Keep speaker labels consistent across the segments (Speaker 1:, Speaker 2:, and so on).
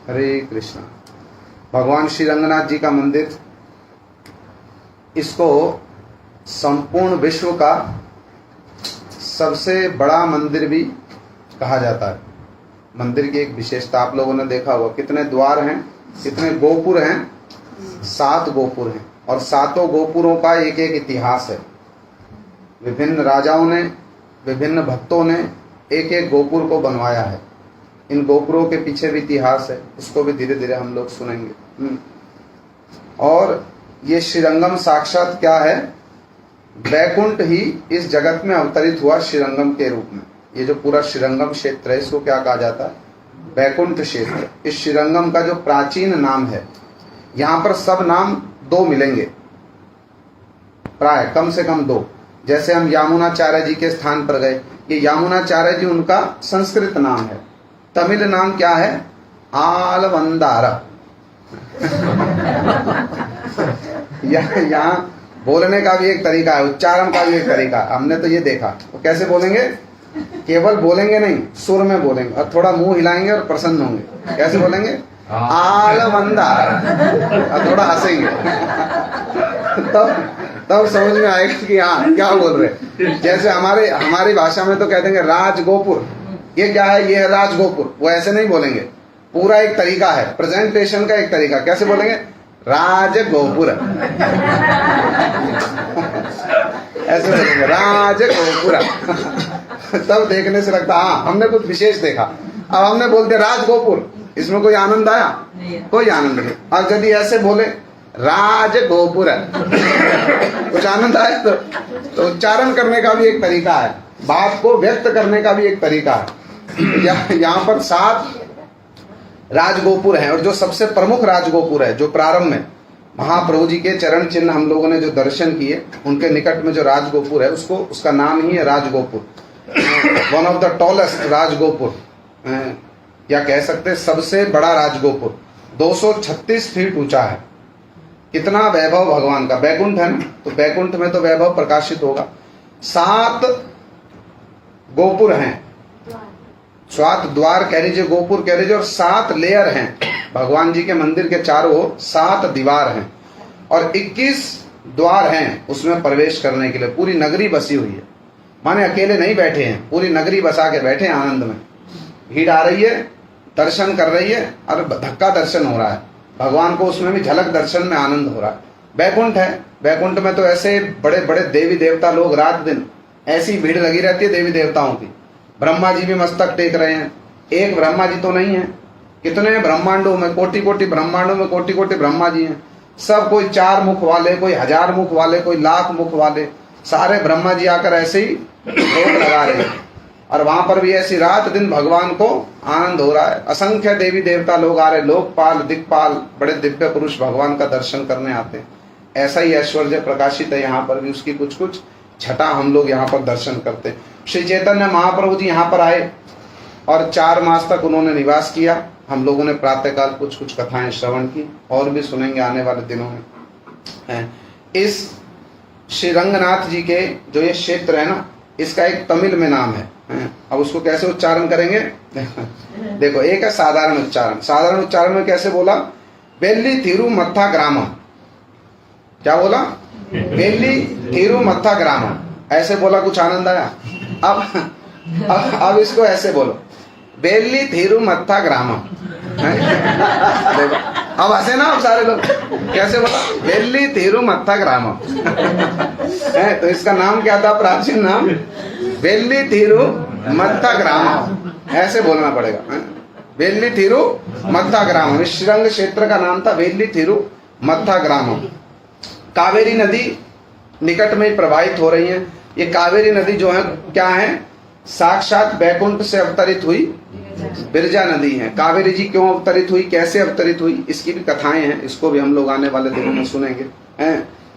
Speaker 1: हरे कृष्णा। भगवान श्री रंगनाथ जी का मंदिर, इसको संपूर्ण विश्व का सबसे बड़ा मंदिर भी कहा जाता है। मंदिर की एक विशेषता आप लोगों ने देखा होगा, कितने द्वार हैं, कितने गोपुर हैं, 7 गोपुर हैं, और 7 गोपुरों का एक एक इतिहास है। विभिन्न राजाओं ने, विभिन्न भक्तों ने एक एक गोपुर को बनवाया है। इन गोपुरों के पीछे भी इतिहास है, उसको भी धीरे धीरे हम लोग सुनेंगे। और ये श्रीरंगम साक्षात क्या है? वैकुंठ ही इस जगत में अवतरित हुआ श्रीरंगम के रूप में। ये जो पूरा श्रीरंगम क्षेत्र है, इसको क्या कहा जाता है? वैकुंठ क्षेत्र। इस श्रीरंगम का जो प्राचीन नाम है, यहाँ पर सब नाम 2 मिलेंगे, प्राय कम से कम 2। जैसे हम यामुनाचार्य जी के स्थान पर गए, ये यामुनाचार्य जी उनका संस्कृत नाम है। तमिल नाम क्या है? आलवंदारा। यहाँ बोलने का भी एक तरीका है, उच्चारण का भी एक तरीका है। हमने तो ये देखा, वो कैसे बोलेंगे? केवल बोलेंगे नहीं, सुर में बोलेंगे और थोड़ा मुंह हिलाएंगे और प्रसन्न होंगे। कैसे बोलेंगे? आलवंदारा, और थोड़ा हंसेंगे। तब समझ में आएगा कि हाँ क्या बोल रहे। जैसे हमारी भाषा में तो कह देंगे राजगोपुर, ये क्या है? ये है राजगोपुर। वो ऐसे नहीं बोलेंगे, पूरा एक तरीका है, प्रेजेंटेशन का एक तरीका। कैसे बोलेंगे? राजगोपुर। ऐसे बोलेंगे राजगोपुर। तब देखने से लगता हाँ हमने कुछ विशेष देखा। अब हमने बोल दिया राजगोपुर, इसमें कोई आनंद आया? कोई आनंद नहीं। और यदि ऐसे बोले राजगोपुर, कुछ आनंद आया? तो उच्चारण करने का भी एक तरीका है, बात को व्यक्त करने का भी एक तरीका है। यहाँ पर 7 राजगोपुर हैं, और जो सबसे प्रमुख राजगोपुर है, जो प्रारंभ में महाप्रभु जी के चरण चिन्ह हम लोगों ने जो दर्शन किए, उनके निकट में जो राजगोपुर है, उसका नाम ही है राजगोपुर। वन ऑफ द टॉलेस्ट राजगोपुर, या कह सकते सबसे बड़ा राजगोपुर 236 फीट ऊंचा है। कितना वैभव भगवान का। बैकुंठ है ना, तो बैकुंठ में तो वैभव प्रकाशित होगा। 7 गोपुर हैं, 7 द्वार कह लीजिए, गोपुर कह लीजिए, और 7 लेयर हैं। भगवान जी के मंदिर के चारों ओर 7 दीवार हैं और 21 द्वार हैं उसमें प्रवेश करने के लिए। पूरी नगरी बसी हुई है, माने अकेले नहीं बैठे हैं, पूरी नगरी बसा के बैठे हैं आनंद में। भीड़ आ रही है, दर्शन कर रही है, और धक्का दर्शन हो रहा है भगवान को, उसमें भी झलक दर्शन में आनंद हो रहा है। बैकुंठ है, बैकुंठ में तो ऐसे बड़े बड़े देवी देवता लोग रात दिन ऐसी भीड़ लगी रहती है देवी देवताओं की। ब्रह्मा जी भी मस्तक टेक रहे हैं। एक ब्रह्मा जी तो नहीं है, कितने ब्रह्मांडों में, कोटि कोटि ब्रह्मांडों में कोटि कोटि ब्रह्मा जी हैं। सब कोई 4 मुख वाले, कोई 1000 मुख वाले, कोई 1,00,000 मुख वाले, सारे ब्रह्मा जी आकर ऐसे ही भोग लगा रहे हैं। और वहां पर भी ऐसी रात दिन भगवान को आनंद हो रहा है। असंख्य देवी देवता लोग आ रहे, लोकपाल, दिक्पाल, बड़े दिव्य पुरुष भगवान का दर्शन करने आते हैं। ऐसा ही ऐश्वर्य प्रकाशित है यहाँ पर भी, उसकी कुछ कुछ छटा हम लोग यहाँ पर दर्शन करते हैं। श्री चैतन्य महाप्रभु जी यहाँ पर आए और 4 मास तक उन्होंने निवास किया। हम लोगों ने प्रातःकाल कुछ कुछ कथाएं श्रवण की, और भी सुनेंगे आने वाले दिनों में। इस श्री रंगनाथ जी के जो ये क्षेत्र है ना, इसका एक तमिल में नाम है। अब उसको कैसे उच्चारण करेंगे? देखो, एक है साधारण उच्चारण। साधारण उच्चारण में कैसे बोला? बेल्ली थिरु मत्था ग्रामम। क्या बोला? बेल्ली थिरु मत्था ग्रामम। ऐसे बोला, कुछ आनंद आया? अब इसको ऐसे बोलो, बेल्ली थिरु मत्था ग्रामम। देखो अब हंसे ना आप सारे लोग। कैसे बोला? बेल्ली थिरु मत्था ग्रामम। तो इसका नाम क्या था? प्राचीन नाम बेल्ली थिरु मत्था ग्रामम। ऐसे बोलना पड़ेगा, बेल्ली थिरु मत्था ग्रामम। इस श्रीरंग क्षेत्र का नाम था बेल्ली थिरु मत्था ग्रामम। कावेरी नदी निकट में प्रवाहित हो रही है। ये कावेरी नदी जो है क्या है? साक्षात बैकुंठ से अवतरित हुई बिरजा नदी है। कावेरी जी क्यों अवतरित हुई, कैसे अवतरित हुई, इसकी भी कथाएं हैं, इसको भी हम लोग आने वाले दिनों में सुनेंगे।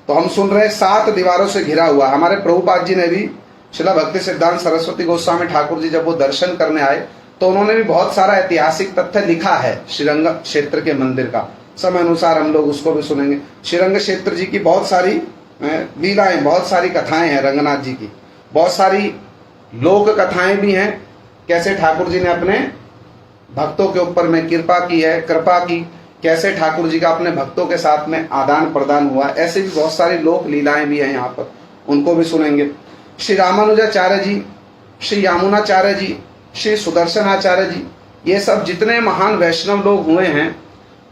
Speaker 1: तो हम सुन रहे 7 दीवारों से घिरा हुआ। हमारे प्रभुपाद जी ने भी, श्रील भक्ति सिद्धांत सरस्वती गोस्वामी ठाकुर जी जब वो दर्शन करने आए, तो उन्होंने भी बहुत सारा ऐतिहासिक तथ्य लिखा है श्रीरंग क्षेत्र के मंदिर का। समय अनुसार हम लोग उसको भी सुनेंगे। श्रीरंग क्षेत्र जी की बहुत सारी लीलाएं, बहुत सारी कथाएं हैं रंगनाथ जी की, बहुत सारी लोक कथाएं भी हैं कैसे ठाकुर जी ने अपने भक्तों के ऊपर में कृपा की है, कृपा की, कैसे ठाकुर जी का अपने भक्तों के साथ में आदान प्रदान हुआ। ऐसे भी बहुत सारी लोक लीलाएं भी हैं यहाँ पर, उनको भी सुनेंगे। श्री रामानुजाचार्य जी, श्री यामुनाचार्य जी, श्री सुदर्शनाचार्य जी, ये सब जितने महान वैष्णव लोग हुए हैं,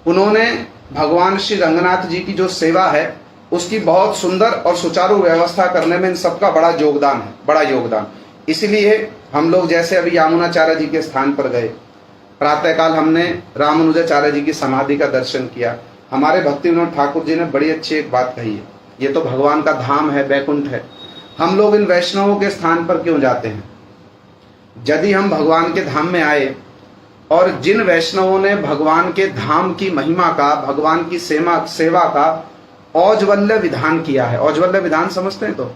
Speaker 1: उन्होंने भगवान श्री रंगनाथ जी की जो सेवा है उसकी बहुत सुंदर और सुचारू व्यवस्था करने में इन सबका बड़ा योगदान है, बड़ा योगदान। इसलिए हम लोग जैसे अभी यामुनाचार्य जी के स्थान पर गए, प्रातःकाल हमने रामानुजाचार्य जी की समाधि का दर्शन किया। हमारे भक्ति विनोद ठाकुर जी ने बड़ी अच्छी एक बात कही है, ये तो भगवान का धाम है, बैकुंठ है, हम लोग इन वैष्णवों के स्थान पर क्यों जाते हैं? यदि हम भगवान के धाम में आए और जिन वैष्णवों ने भगवान के धाम की महिमा का, भगवान की सेवा का औज्वल्य विधान किया है। औज्वल्य विधान समझते हैं? तो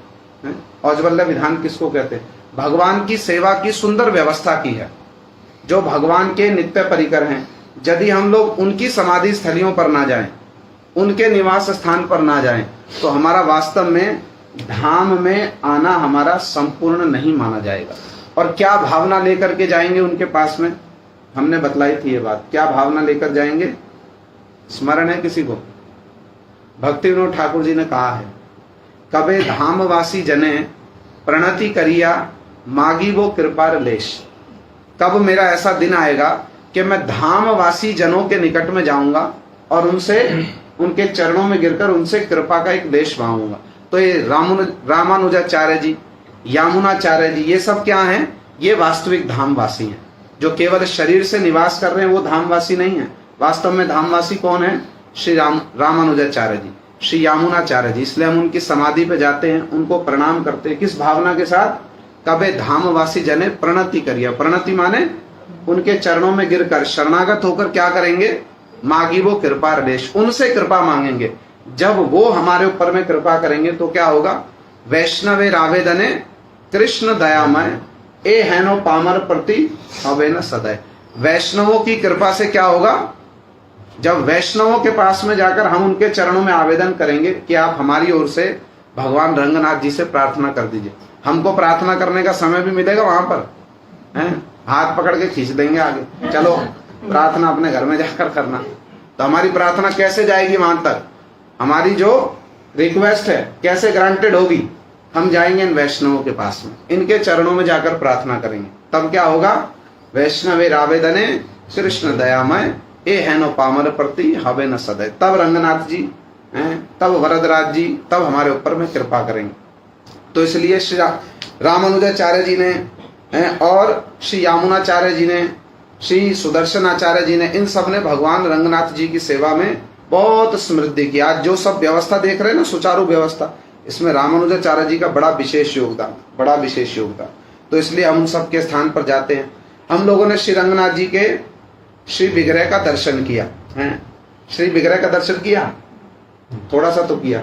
Speaker 1: औज्वल्य विधान किसको कहते हैं? भगवान की सेवा की सुंदर व्यवस्था की है, जो भगवान के नित्य परिकर हैं। यदि हम लोग उनकी समाधि स्थलियों पर ना जाएं, उनके निवास स्थान पर ना जाएं, तो हमारा वास्तव में धाम में आना हमारा संपूर्ण नहीं माना जाएगा। और क्या भावना लेकर के जाएंगे उनके पास में? हमने बतलाई थी ये बात, क्या भावना लेकर जाएंगे? स्मरण है किसी को? भक्ति विनोद ठाकुर जी ने कहा है, कबे धामवासी जने प्रणति करिया मागी वो कृपा लेश। कब मेरा ऐसा दिन आएगा कि मैं धामवासी जनों के निकट में जाऊंगा और उनसे, उनके चरणों में गिरकर उनसे कृपा का एक लेश मांगूंगा। तो ये रामानुजाचार्य जी, यामुनाचार्य जी, ये सब क्या हैं? ये वास्तविक धामवासी हैं। जो केवल शरीर से निवास कर रहे हैं वो धामवासी नहीं है। वास्तव में धामवासी कौन है? श्री रामानुजाचार्य जी, श्री यामुनाचार्य जी। इसलिए हम उनकी समाधि पे जाते हैं, उनको प्रणाम करते हैं। किस भावना के साथ? कबे धामवासी जने प्रणति करिया। प्रणति माने उनके चरणों में गिरकर शरणागत होकर क्या करेंगे? मागी वो कृपा रलेश, उनसे कृपा मांगेंगे। जब वो हमारे ऊपर में कृपा करेंगे तो क्या होगा? वैष्णवे रावेदने कृष्ण दयामय ए हैनो पामर प्रति हवे न सदैव। वैष्णवों की कृपा से क्या होगा? जब वैष्णवों के पास में जाकर हम उनके चरणों में आवेदन करेंगे कि आप हमारी ओर से भगवान रंगनाथ जी से प्रार्थना कर दीजिए, हमको प्रार्थना करने का समय भी मिलेगा वहां पर, हैं? हाथ पकड़ के खींच देंगे आगे, चलो प्रार्थना अपने घर में जाकर करना। तो हमारी प्रार्थना कैसे जाएगी वहां तक? हमारी जो रिक्वेस्ट है कैसे ग्रांटेड होगी? हम जाएंगे इन वैष्णवों के पास में, इनके चरणों में जाकर प्रार्थना करेंगे। तब क्या होगा? वैष्णवे रावेदने कृष्ण दयामय ए हैनो पामर प्रति हवे न सदैव। तब रंगनाथ जी हैं, तब वरदराज जी, तब हमारे ऊपर में कृपा करेंगे। तो इसलिए श्री रामानुजाचार्य जी ने और श्री यामुनाचार्य जी ने, श्री सुदर्शनाचार्य जी ने, इन सब ने भगवान रंगनाथ जी की सेवा में बहुत समृद्धि की। आज जो सब व्यवस्था देख रहे हैं ना, सुचारू व्यवस्था, इसमें रामानुजाचार्य जी का बड़ा विशेष योगदान, बड़ा विशेष योगदान। तो इसलिए हम उन सब के स्थान पर जाते हैं। हम लोगों ने श्री रंगनाथ जी के श्री विग्रह का दर्शन किया है। श्री विग्रह का दर्शन किया, थोड़ा सा तो किया,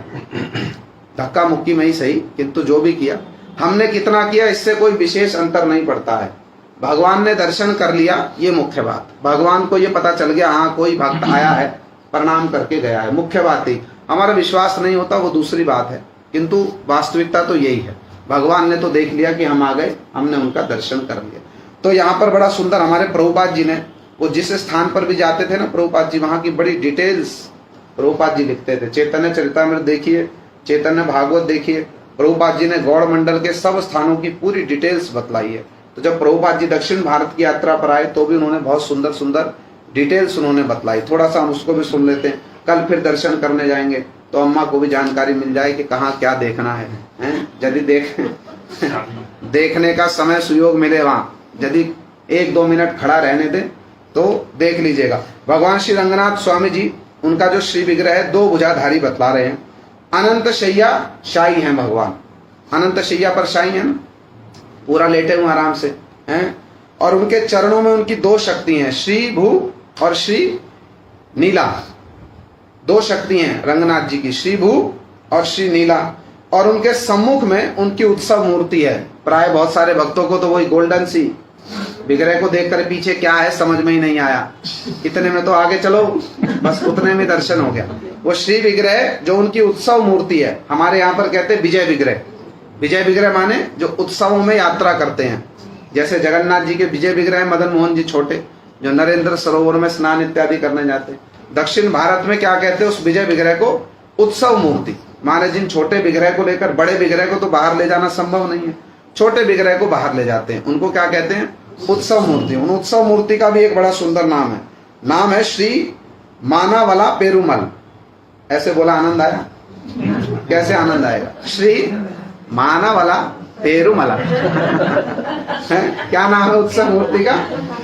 Speaker 1: धक्का मुक्की में ही सही, किंतु जो भी किया, हमने कितना किया इससे कोई विशेष अंतर नहीं पड़ता है। भगवान ने दर्शन कर लिया, ये मुख्य बात। भगवान को ये पता चल गया, हाँ कोई भक्त आया है, प्रणाम करके गया है, मुख्य बात ही। हमारा विश्वास नहीं होता वो दूसरी बात है, किंतु वास्तविकता तो यही है। भगवान ने तो देख लिया कि हम आ गए, हमने उनका दर्शन कर लिया। तो यहाँ पर बड़ा सुंदर हमारे प्रभुपाद जी ने, वो जिस स्थान पर भी जाते थे ना प्रभुपाद जी, वहां की बड़ी डिटेल्स प्रभुपाद जी लिखते थे। चैतन्य चरितामृत देखिए, चैतन्य भागवत देखिए, प्रभुपाद जी ने गौड़ मंडल के सब स्थानों की पूरी डिटेल्स बतलाई है। तो जब प्रभुपाद जी दक्षिण भारत की यात्रा पर आए तो भी उन्होंने बहुत सुंदर सुंदर डिटेल्स उन्होंने बतलाई। थोड़ा सा हम उसको भी सुन लेते हैं। कल फिर दर्शन करने जाएंगे तो अम्मा को भी जानकारी मिल जाए कि कहाँ क्या देखना है, यदि देखने का समय सुयोग मिले वहाँ, यदि 1-2 मिनट खड़ा रहने दे तो देख लीजिएगा। भगवान श्री रंगनाथ स्वामी जी, उनका जो श्री विग्रह है 2 भुजाधारी बतला रहे हैं। अनंत शैया शाही हैं भगवान, अनंत शैया पर शाही है ना, पूरा लेटे हुए आराम से हैं। और उनके चरणों में उनकी 2 शक्ति हैं, श्री भू और श्री नीला। 2 शक्ति हैं रंगनाथ जी की, श्री भू और श्री नीला। और उनके सम्मुख में उनकी उत्सव मूर्ति है। प्राय बहुत सारे भक्तों को तो वही गोल्डन सी विग्रह को देखकर पीछे क्या है समझ में ही नहीं आया, इतने में तो आगे चलो, बस उतने में दर्शन हो गया। वो श्री विग्रह जो उनकी उत्सव मूर्ति है, हमारे यहाँ पर कहते हैं विजय विग्रह। विजय विग्रह माने जो उत्सवों में यात्रा करते हैं, जैसे जगन्नाथ जी के विजय विग्रह मदन मोहन जी छोटे, जो नरेंद्र सरोवर में स्नान इत्यादि करने जाते। दक्षिण भारत में क्या कहते हैं उस विजय विग्रह को? उत्सव मूर्ति। माने जिन छोटे विग्रह को लेकर बड़े विग्रह को तो बाहर ले जाना संभव नहीं है, छोटे विग्रह को बाहर ले जाते हैं, उनको क्या कहते हैं? उत्सव मूर्ति। उन उत्सव मूर्ति का भी एक बड़ा सुंदर नाम है, नाम है श्री मानावला पेरुमल। ऐसे बोला आनंद आया? कैसे आनंद आएगा? श्री मानावला पेरुमला है, क्या नाम है उत्सव मूर्ति का?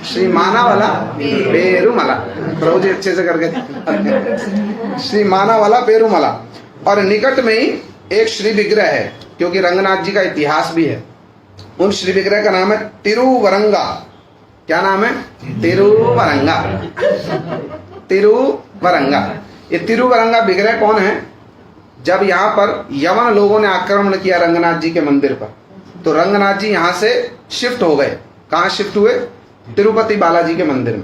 Speaker 1: श्री मानावला पेरुमला। प्रभु जी अच्छे से करके श्री मानावला पेरुमला। और निकट में ही एक श्री विग्रह है, क्योंकि रंगनाथ जी का इतिहास भी है। उन श्री विग्रह का नाम है तिरुवरंगा। क्या नाम है? तिरुवरंगा। तिरुवरंगा। ये तिरुवरंगा विग्रह कौन है? जब यहाँ पर यवन लोगों ने आक्रमण किया रंगनाथ जी के मंदिर पर, तो रंगनाथ जी यहाँ से शिफ्ट हो गए। कहाँ शिफ्ट हुए? तिरुपति बालाजी के मंदिर में।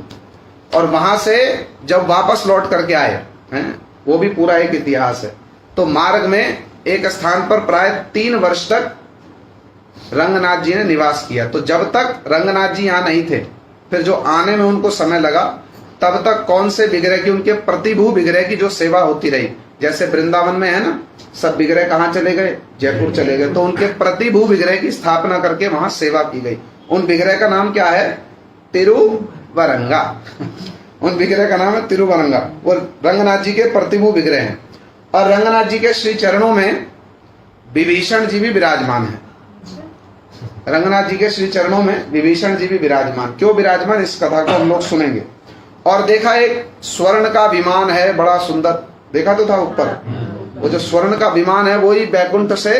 Speaker 1: और वहां से जब वापस लौट करके आए हैं, वो भी पूरा एक इतिहास है। तो मार्ग में एक स्थान पर प्राय 3 वर्ष तक रंगनाथ जी ने निवास किया। तो जब तक रंगनाथ जी यहाँ नहीं थे, फिर जो आने में उनको समय लगा, तब तक कौन से विग्रह की, उनके प्रतिभू विग्रह की जो सेवा होती रही। जैसे वृंदावन में है ना, सब विग्रह कहाँ चले गए? जयपुर चले गए। तो उनके प्रतिभू विग्रह की स्थापना करके वहां सेवा की गई। उन विग्रह का नाम क्या है? तिरुवरंगा। उन विग्रह का नाम है तिरुवरंगा। वो रंगनाथ जी के प्रतिभू विग्रह हैं। और रंगनाथ जी के श्री चरणों में विभीषण जी भी विराजमान है। रंगनाथ जी के श्री चरणों में विभीषण जी भी विराजमान। क्यों विराजमान, इस कथा को हम लोग सुनेंगे। और देखा एक स्वर्ण का विमान है, बड़ा सुंदर। देखा तो था ऊपर, वो जो स्वर्ण का विमान है वही बैकुंठ से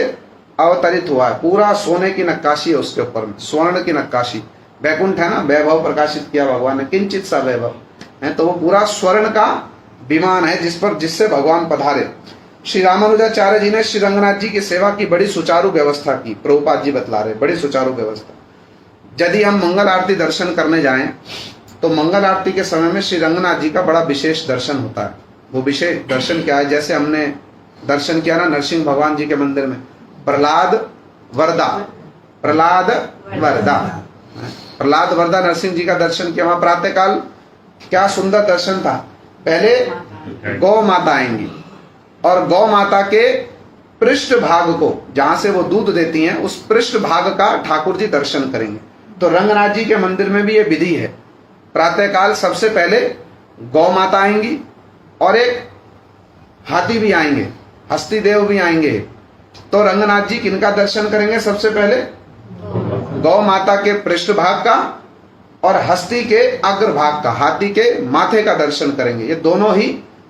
Speaker 1: अवतरित हुआ है। पूरा सोने की नक्काशी है उसके ऊपर में, स्वर्ण की नक्काशी। बैकुंठ है ना, वैभव प्रकाशित किया भगवान ने, किंचित सा वैभव है। तो वो पूरा स्वर्ण का विमान है जिससे भगवान पधारे। श्री रामानुजाचार्य जी ने श्री रंगनाथ जी की सेवा की बड़ी सुचारू व्यवस्था की। प्रभुपाद जी बतला रहे, बड़ी सुचारू व्यवस्था। यदि हम मंगल आरती दर्शन करने जाएं तो मंगल आरती के समय में श्री रंगनाथ जी का बड़ा विशेष दर्शन होता है। वो विशेष दर्शन क्या है? जैसे हमने दर्शन किया ना नरसिंह भगवान जी के मंदिर में, प्रहलाद वरदा, प्रहलाद वरदा, प्रहलाद वरदा नरसिंह जी का दर्शन किया। वहां प्रातः काल क्या सुंदर दर्शन था। पहले गौ माता आएंगी और गौ माता के पृष्ठ भाग को, जहां से वो दूध देती हैं, उस पृष्ठ भाग का ठाकुर जी दर्शन करेंगे। तो रंगनाथ जी के मंदिर में भी ये विधि है। प्रातः काल सबसे पहले गौ माता आएंगी और एक हाथी भी आएंगे, हस्ती देव भी आएंगे। तो रंगनाथ जी किनका दर्शन करेंगे? सबसे पहले गौ माता के पृष्ठ भाग का और हस्ती के अग्र भाग का, हाथी के माथे का दर्शन करेंगे। ये दोनों ही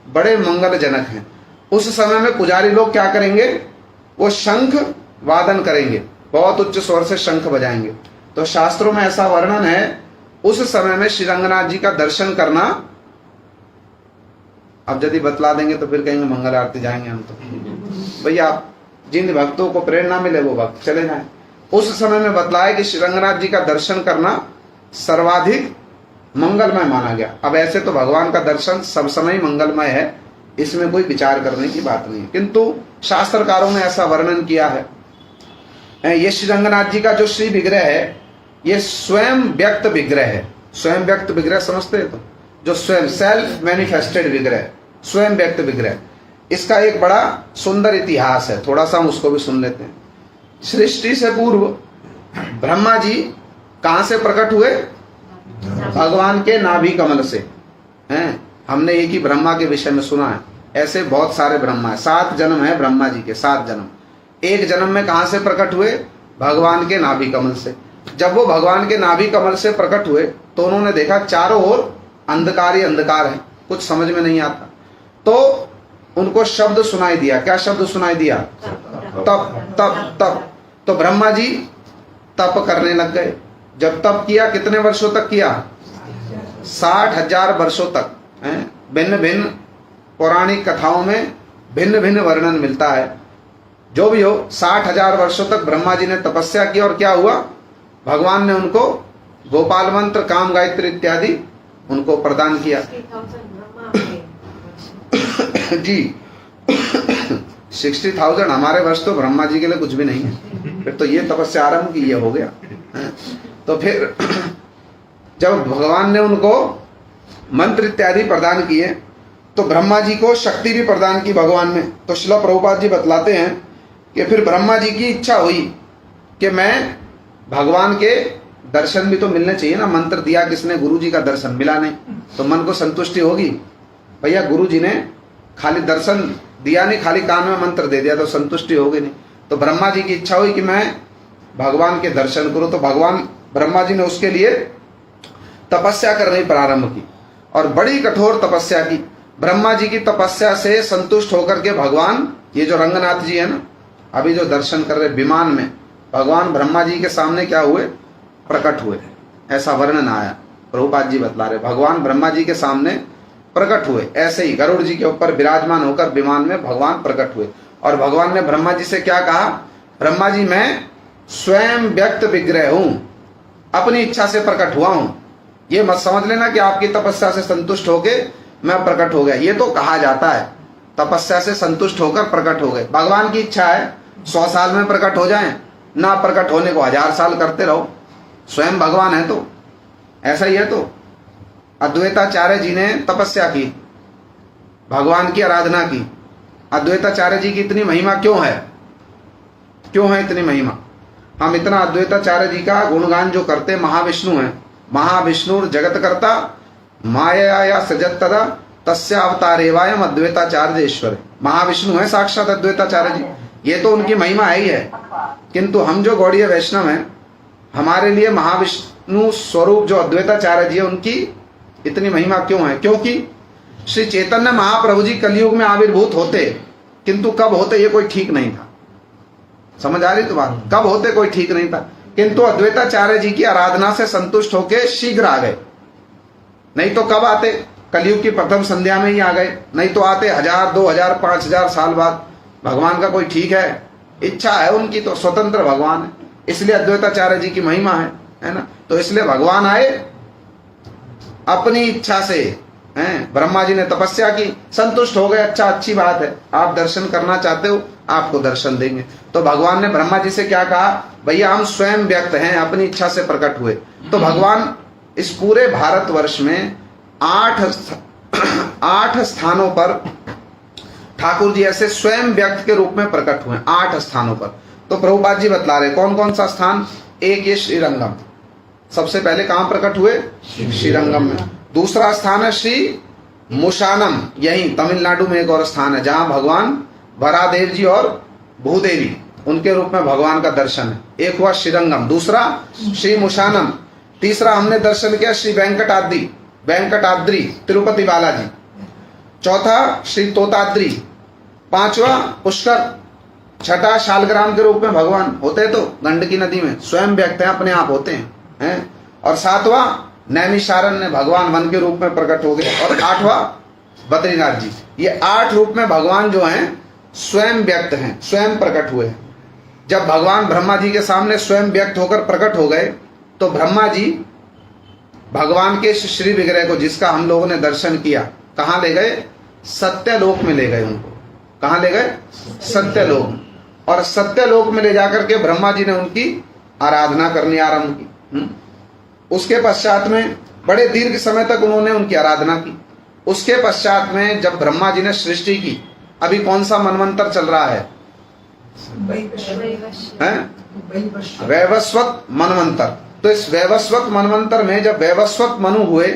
Speaker 1: बड़े मंगलजनक हैं। उस समय में पुजारी लोग क्या करेंगे? वो शंख वादन करेंगे, बहुत उच्च स्वर से शंख बजाएंगे। तो शास्त्रों में ऐसा वर्णन है, उस समय में श्री रंगनाथ जी का दर्शन करना। अब यदि बतला देंगे तो फिर कहेंगे मंगल आरती जाएंगे हम। तो भैया आप जिन भक्तों को प्रेरणा मिले वो भक्त चले जाएं। उस समय में बतलाया कि श्री रंगनाथ जी का दर्शन करना सर्वाधिक मंगलमय माना गया। अब ऐसे तो भगवान का दर्शन सब समय मंगलमय है, इसमें कोई विचार करने की बात नहीं है, किंतु शास्त्रकारों ने ऐसा वर्णन किया है। ये श्री रंगनाथ जी का जो श्री विग्रह है, ये स्वयं व्यक्त विग्रह है। स्वयं व्यक्त विग्रह समझते हैं? तो जो स्वयं सेल्फ मैनिफेस्टेड विग्रह, स्वयं व्यक्त विग्रह, इसका एक बड़ा सुंदर इतिहास है। थोड़ा सा हम उसको भी सुन लेते हैं। सृष्टि से पूर्व ब्रह्मा जी कहां से प्रकट हुए? भगवान के नाभि कमल से हैं। हमने एक ही ब्रह्मा के विषय में सुना है, ऐसे बहुत सारे ब्रह्मा है। 7 जन्म है ब्रह्मा जी के, 7 जन्म। एक जन्म में कहां से प्रकट हुए? भगवान के नाभि कमल से। जब वो भगवान के नाभि कमल से प्रकट हुए तो उन्होंने देखा चारों ओर अंधकार ही अंधकार है, कुछ समझ में नहीं आता। तो उनको शब्द सुनाई दिया। क्या शब्द सुनाई दिया? तप तप तप। तो ब्रह्मा जी तप करने लग गए। जब तप किया, कितने वर्षों तक किया? 60,000 वर्षों तक। भिन्न भिन्न पौराणिक कथाओं में भिन्न भिन्न वर्णन मिलता है। जो भी हो, 60,000 वर्षों तक ब्रह्मा जी ने तपस्या की। और क्या हुआ? भगवान ने उनको गोपाल मंत्र, काम गायत्री इत्यादि उनको प्रदान किया। जी 60,000 हमारे वर्ष तो ब्रह्मा जी के लिए कुछ भी नहीं है। फिर तो ये तपस्या आरंभ की, ये हो गया। तो फिर जब भगवान ने उनको मंत्र इत्यादि प्रदान किए तो ब्रह्मा जी को शक्ति भी प्रदान की भगवान ने। तो श्रील प्रभुपाद जी बतलाते हैं कि फिर ब्रह्मा जी की इच्छा हुई कि मैं भगवान के दर्शन भी तो मिलने चाहिए ना। मंत्र दिया किसने? गुरु जी का दर्शन मिला नहीं तो मन को संतुष्टि होगी? भैया गुरु जी ने खाली दर्शन दिया नहीं, खाली कान में मंत्र दे दिया तो संतुष्टि होगी नहीं। तो ब्रह्मा जी की इच्छा हुई कि मैं भगवान के दर्शन करूं। तो भगवान ब्रह्मा जी ने उसके लिए तपस्या करनी प्रारंभ की और बड़ी कठोर तपस्या की। ब्रह्मा जी की तपस्या से संतुष्ट होकर के भगवान, ये जो रंगनाथ जी है ना, अभी जो दर्शन कर रहे विमान में, भगवान ब्रह्मा जी के सामने क्या हुए? प्रकट हुए। ऐसा वर्णन आया, प्रभुपाद जी बतला रहे, भगवान ब्रह्मा जी के सामने प्रकट हुए। ऐसे ही गरुड़ जी के ऊपर विराजमान होकर विमान में भगवान प्रकट हुए और भगवान ने ब्रह्मा जी से क्या कहा? ब्रह्मा जी मैं स्वयं व्यक्त विग्रह हूं, अपनी इच्छा से प्रकट हुआ हूं। ये मत समझ लेना कि आपकी तपस्या से संतुष्ट होके मैं प्रकट हो गया। ये तो कहा जाता है तपस्या से संतुष्ट होकर प्रकट हो गए। भगवान की इच्छा है 100 साल में प्रकट हो जाएं, ना प्रकट होने को 1000 साल करते रहो। स्वयं भगवान है तो ऐसा ही है। तो अद्वैताचार्य जी ने तपस्या की, भगवान की आराधना की। अद्वैताचार्य जी की इतनी महिमा क्यों है? क्यों है इतनी महिमा? हम इतना अद्वैताचार्य जी का गुणगान जो करते, महाविष्णु है, महाविष्णु जगत करता माया या सजत तदा तस्य अवतारेवायम अद्वैताचार्य ईश्वर। महाविष्णु है साक्षात अद्वैताचार्य जी, ये तो उनकी महिमा है ही है। किंतु हम जो गौड़ीय वैष्णव हैं, हमारे लिए महाविष्णु स्वरूप जो अद्वैताचार्य जी है, उनकी इतनी महिमा क्यों है? क्योंकि श्री चैतन्य महाप्रभु जी कलयुग में आविर्भूत होते, किंतु कब होते ये कोई ठीक नहीं था। समझ आ रही तो बात? कब होते कोई ठीक नहीं था, किंतु अद्वैताचार्य जी की आराधना से संतुष्ट होकर शीघ्र आ गए। नहीं तो कब आते? कलयुग की प्रथम संध्या में ही आ गए, नहीं तो आते 1000, 2000, 5000 साल बाद। भगवान का कोई ठीक है? इच्छा है उनकी, तो स्वतंत्र भगवान है, इसलिए अद्वैताचार्य जी की महिमा है ना। तो इसलिए भगवान आए अपनी इच्छा से, हैं? ब्रह्मा जी ने तपस्या की, संतुष्ट हो गए। अच्छा, अच्छी बात है, आप दर्शन करना चाहते हो, आपको दर्शन देंगे। तो भगवान ने ब्रह्मा जी से क्या कहा? भैया हम स्वयं व्यक्त हैं, अपनी इच्छा से प्रकट हुए। तो भगवान इस पूरे भारतवर्ष में 8 स्थानों पर ठाकुर जी ऐसे स्वयं व्यक्त के रूप में प्रकट हुए, 8 स्थानों पर। तो प्रभुपाद जी बतला रहे कौन कौन सा स्थान। एक ये श्रीरंगम, सबसे पहले कहां प्रकट हुए? श्रीरंगम में। दूसरा स्थान है श्री मुशानम, यही तमिलनाडु में एक और स्थान है जहां भगवान वरादेव जी और भूदेवी उनके रूप में भगवान का दर्शन है। एक हुआ श्रीरंगम, दूसरा श्री मुशानम, तीसरा हमने दर्शन किया श्री वेंकटाद्री तिरुपति बालाजी, चौथा श्री तोताद्री, पांचवा पुष्कर, छठा शालग्राम के रूप में भगवान होते तो गंडकी नदी में स्वयं व्यक्त हैं, अपने आप होते हैं। और सातवां नैमिषारण्य भगवान वन के रूप में प्रकट हो गए, और 8वां बद्रीनाथ जी। ये 8 रूप में भगवान जो हैं स्वयं व्यक्त हैं, स्वयं प्रकट हुए हैं। जब भगवान ब्रह्मा जी के सामने स्वयं व्यक्त होकर प्रकट हो गए तो ब्रह्मा जी भगवान के श्री विग्रह को, जिसका हम लोगों ने दर्शन किया, कहाँ ले गए? सत्यलोक में ले गए उनको। कहाँ ले गए? सत्यलोक। और सत्यलोक में ले जाकर के ब्रह्मा जी ने उनकी आराधना करनी आरंभ की। उसके पश्चात में बड़े दीर्घ समय तक उन्होंने उनकी आराधना की। उसके पश्चात में जब ब्रह्मा जी ने सृष्टि की, अभी कौन सा मनवंतर चल रहा है? वैवस्वत मनवंतर। तो इस वैवस्वत मनवंतर में जब वैवस्वत मनु हुए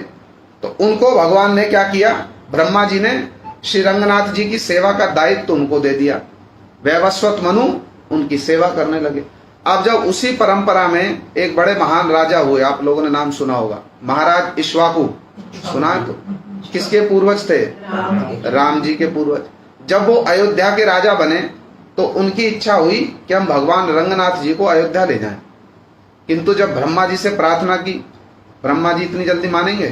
Speaker 1: तो उनको भगवान ने क्या किया? ब्रह्मा जी ने श्री रंगनाथ जी की सेवा का दायित्व उनको दे दिया। वैवस्वत मनु उनकी सेवा करने लगे। अब जब उसी परंपरा में एक बड़े महान राजा हुए, आप लोगों ने नाम सुना होगा, महाराज इक्ष्वाकु, सुना है? तो किसके पूर्वज थे? राम जी के पूर्वज। जब वो अयोध्या के राजा बने तो उनकी इच्छा हुई कि हम भगवान रंगनाथ जी को अयोध्या ले जाएं। किंतु जब ब्रह्मा जी से प्रार्थना की, ब्रह्मा जी इतनी जल्दी मानेंगे?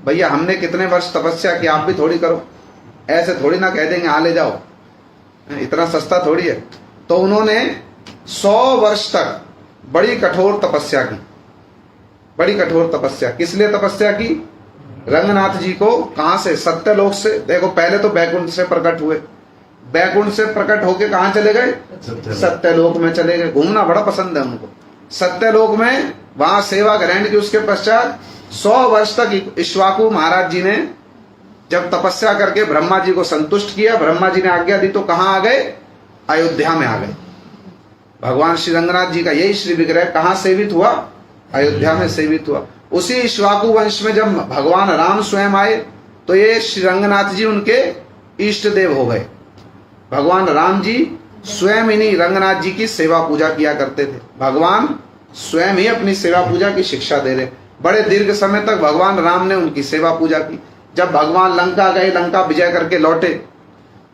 Speaker 1: भैया हमने कितने वर्ष तपस्या की, आप भी थोड़ी करो। ऐसे थोड़ी ना कह देंगे हाँ ले जाओ, इतना सस्ता थोड़ी है। तो उन्होंने 100 वर्ष तक बड़ी कठोर तपस्या की। बड़ी कठोर तपस्या किस लिए तपस्या की? रंगनाथ जी को कहां से? सत्यलोक से। देखो पहले तो बैकुंठ से प्रकट हुए, बैकुंठ से प्रकट होके कहां चले गए? सत्यलोक में चले गए। घूमना बड़ा पसंद है उनको। सत्यलोक में वहां सेवा ग्रहण की। उसके पश्चात 100 वर्ष तक इक्ष्वाकु महाराज जी ने जब तपस्या करके ब्रह्मा जी को संतुष्ट किया, ब्रह्मा जी ने आज्ञा दी तो कहां आ गए? अयोध्या में आ गए। भगवान श्री रंगनाथ जी का यही श्री विग्रह कहां सेवित हुआ? अयोध्या में सेवित हुआ। उसी इक्ष्वाकु वंश में जब भगवान राम स्वयं आए तो ये श्री रंगनाथ जी उनके इष्ट देव हो गए। भगवान राम जी स्वयं इन्हीं रंगनाथ जी की सेवा पूजा किया करते थे। भगवान स्वयं ही अपनी सेवा पूजा की शिक्षा दे रहे। बड़े दीर्घ समय तक भगवान राम ने उनकी सेवा पूजा की। जब भगवान लंका गए, लंका विजय करके लौटे,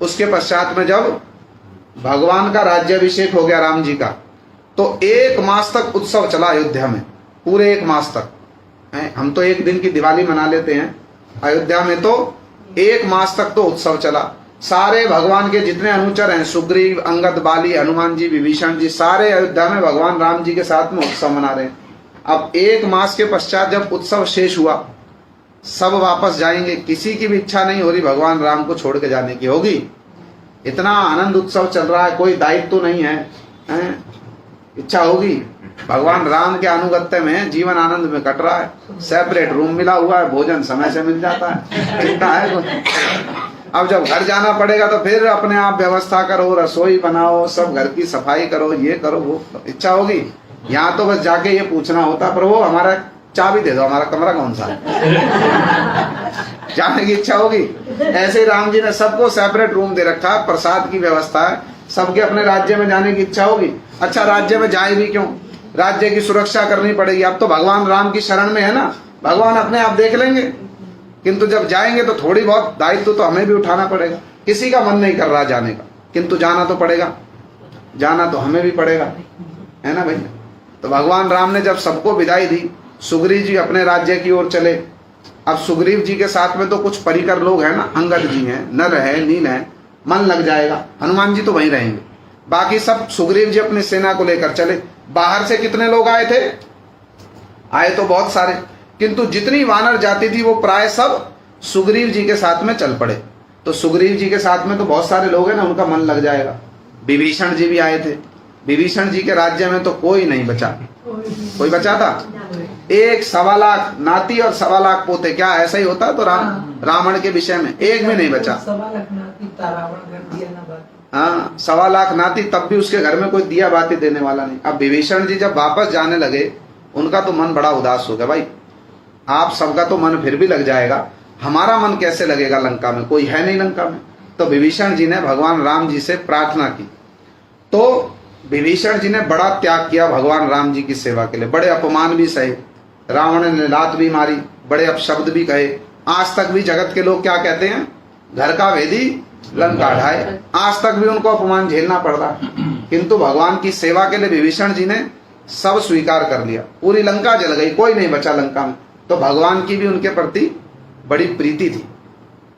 Speaker 1: उसके पश्चात में जब भगवान का राज्याभिषेक हो गया राम जी का, तो 1 मास तक उत्सव चला अयोध्या में, पूरे 1 मास तक। हम तो 1 दिन की दिवाली मना लेते हैं, अयोध्या में तो 1 मास तक तो उत्सव चला। सारे भगवान के जितने अनुचर हैं, सुग्रीव, अंगद, बाली, हनुमान जी, विभीषण जी, सारे अयोध्या में भगवान राम जी के साथ में उत्सव मना रहे हैं। अब 1 मास के पश्चात जब उत्सव शेष हुआ, सब वापस जाएंगे। किसी की भी इच्छा नहीं हो रही भगवान राम को छोड़ के जाने की। होगी? इतना आनंद उत्सव चल रहा है, कोई दायित्व तो नहीं है, इच्छा होगी? भगवान राम के अनुगत्य में जीवन आनंद में कट रहा है। सेपरेट रूम मिला हुआ है, भोजन समय से मिल जाता है, इतना है। अब जब घर जाना पड़ेगा तो फिर अपने आप व्यवस्था करो, रसोई बनाओ, सब घर की सफाई करो, ये करो वो। इच्छा होगी? यहाँ तो बस जाके ये पूछना होता, प्रभु हमारा चाबी दे दो, हमारा कमरा कौन सा है? जाने की इच्छा होगी? ऐसे ही राम जी ने सबको सेपरेट रूम दे रखा है, प्रसाद की व्यवस्था है, सबके अपने राज्य में जाने की इच्छा होगी। अच्छा, राज्य में जाए भी क्यों? राज्य की सुरक्षा करनी पड़ेगी। अब तो भगवान राम की शरण में है ना, भगवान अपने आप देख लेंगे। किंतु जब जाएंगे तो थोड़ी बहुत दायित्व तो हमें भी उठाना पड़ेगा। किसी का मन नहीं कर रहा जाने का, किंतु जाना तो पड़ेगा, जाना तो हमें भी पड़ेगा, है ना भैया? तो भगवान राम ने जब सबको विदाई दी, सुग्रीव जी अपने राज्य की ओर चले। अब सुग्रीव जी के साथ में तो कुछ परिकर लोग हैं ना, अंगद जी हैं, नर है, नील है, मन लग जाएगा। हनुमान जी तो वहीं रहेंगे। बाकी सब सुग्रीव जी अपनी सेना को लेकर चले। बाहर से कितने लोग आए थे? आए तो बहुत सारे, किंतु जितनी वानर जाति थी वो प्राय सब सुग्रीव जी के साथ में चल पड़े। तो सुग्रीव जी के साथ में तो बहुत सारे लोग हैं ना, उनका मन लग जाएगा। विभीषण जी भी आए थे। विभीषण जी के राज्य में तो कोई नहीं बचा। कोई बचा था? 1.25 लाख नाती और 1.25 लाख पोते। क्या ऐसा ही होता? तो रावण के विषय में एक भी नहीं बचा। 1.25 लाख नाती, तब भी उसके घर में कोई दिया बाती देने वाला नहीं। अब विभीषण जी जब वापस जाने लगे, उनका तो मन बड़ा उदास हो गया। भाई आप सबका तो मन फिर भी लग जाएगा, हमारा मन कैसे लगेगा? लंका में कोई है नहीं लंका में। तो विभीषण जी ने भगवान राम जी से प्रार्थना की। तो विभीषण जी ने बड़ा त्याग किया भगवान राम जी की सेवा के लिए। बड़े अपमान भी सहे, रावण ने लात भी मारी, बड़े अपशब्द भी कहे। आज तक भी जगत के लोग क्या कहते हैं? घर का भेदी लंका ढाए। आज तक भी उनको अपमान झेलना पड़ रहा। किंतु भगवान की सेवा के लिए विभीषण जी ने सब स्वीकार कर लिया। पूरी लंका जल गई, कोई नहीं बचा लंका में। तो भगवान की भी उनके प्रति बड़ी प्रीति थी।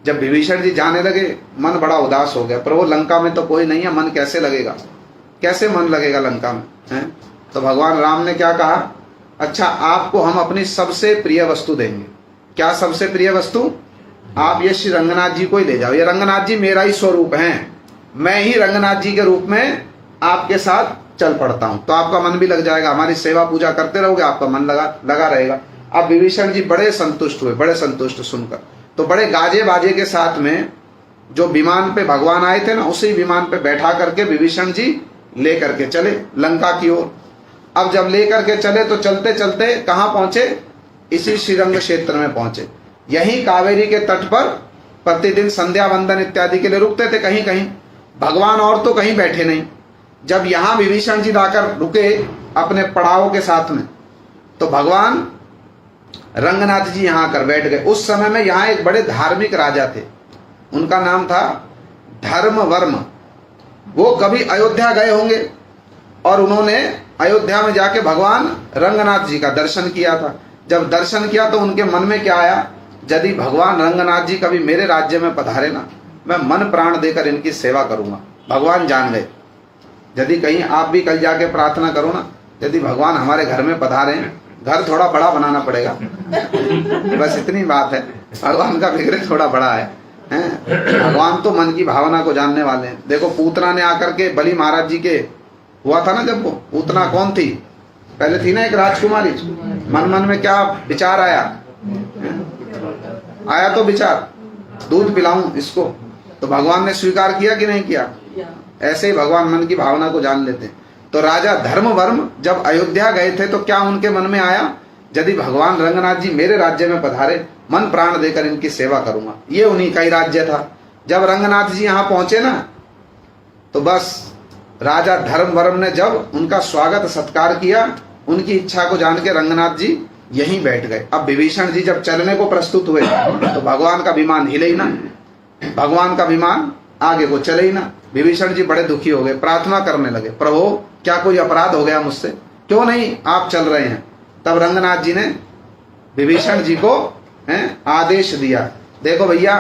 Speaker 1: जब विभीषण जी जाने लगे, मन बड़ा उदास हो गया। प्रभु लंका में तो कोई नहीं है, मन कैसे लगेगा? कैसे मन लगेगा लंका में, है? तो भगवान राम ने क्या कहा? अच्छा, आपको हम अपनी सबसे प्रिय वस्तु देंगे। क्या सबसे प्रिय वस्तु? आप ये श्री रंगनाथ जी को ही ले जाओ। ये रंगनाथ जी मेरा ही स्वरूप है, मैं ही रंगनाथ जी के रूप में आपके साथ चल पड़ता हूं। तो आपका मन भी लग जाएगा, हमारी सेवा पूजा करते रहोगे, आपका मन लगा रहेगा। अब विभीषण जी बड़े संतुष्ट हुए, बड़े संतुष्ट सुनकर। तो बड़े गाजे बाजे के साथ में जो विमान पे भगवान आए थे ना, उसी विमान पे बैठा करके विभीषण जी लेकर के चले लंका की ओर। अब जब लेकर के चले तो चलते चलते कहाँ पहुंचे? इसी श्रीरंग क्षेत्र में पहुंचे। यहीं कावेरी के तट पर प्रतिदिन संध्या वंदन इत्यादि के लिए रुकते थे कहीं कहीं। भगवान और तो कहीं बैठे नहीं। जब यहाँ विभीषण जी लाकर रुके अपने पड़ाव के साथ में, तो भगवान रंगनाथ जी यहाँ आकर बैठ गए। उस समय में यहाँ एक बड़े धार्मिक राजा थे, उनका नाम था धर्मवर्म। वो कभी अयोध्या गए होंगे और उन्होंने अयोध्या में जाके भगवान रंगनाथ जी का दर्शन किया था। जब दर्शन किया तो उनके मन में क्या आया? यदि भगवान रंगनाथ जी कभी मेरे राज्य में पधारे ना, मैं मन प्राण देकर इनकी सेवा करूंगा। भगवान जान गए, यदि कहीं आप भी कल जाके प्रार्थना करो ना, यदि भगवान हमारे घर में पधारे, घर थोड़ा बड़ा बनाना पड़ेगा, बस इतनी बात है। भगवान का विग्रह थोड़ा बड़ा है। भगवान तो मन की भावना को जानने वाले हैं। देखो पूतना ने आकर के बलि महाराज जी के हुआ था ना, जब वो पूतना कौन थी? पहले थी ना एक राजकुमारी, मन मन में क्या विचार आया, आया तो विचार दूध पिलाऊं इसको, तो भगवान ने स्वीकार किया कि नहीं किया। ऐसे ही भगवान मन की भावना को जान लेते हैं। तो राजा धर्मवर्म जब अयोध्या गए थे तो क्या उनके मन में आया, यदि भगवान रंगनाथ जी मेरे राज्य में पधारे, मन प्राण देकर इनकी सेवा करूंगा। ये उन्हीं का ही राज्य था। जब रंगनाथ जी यहाँ पहुंचे ना, तो बस राजा धर्मवर्म ने जब उनका स्वागत सत्कार किया, उनकी इच्छा को जान के रंगनाथ जी यहीं बैठ गए। अब विभीषण जी जब चलने को प्रस्तुत हुए तो भगवान का विमान हिले ही ना, भगवान का विमान आगे को चले ही ना। विभीषण जी बड़े दुखी हो गए, प्रार्थना करने लगे, प्रभु क्या कोई अपराध हो गया मुझसे, क्यों नहीं आप चल रहे हैं। तब रंगनाथ जी ने विभीषण जी को आदेश दिया, देखो भैया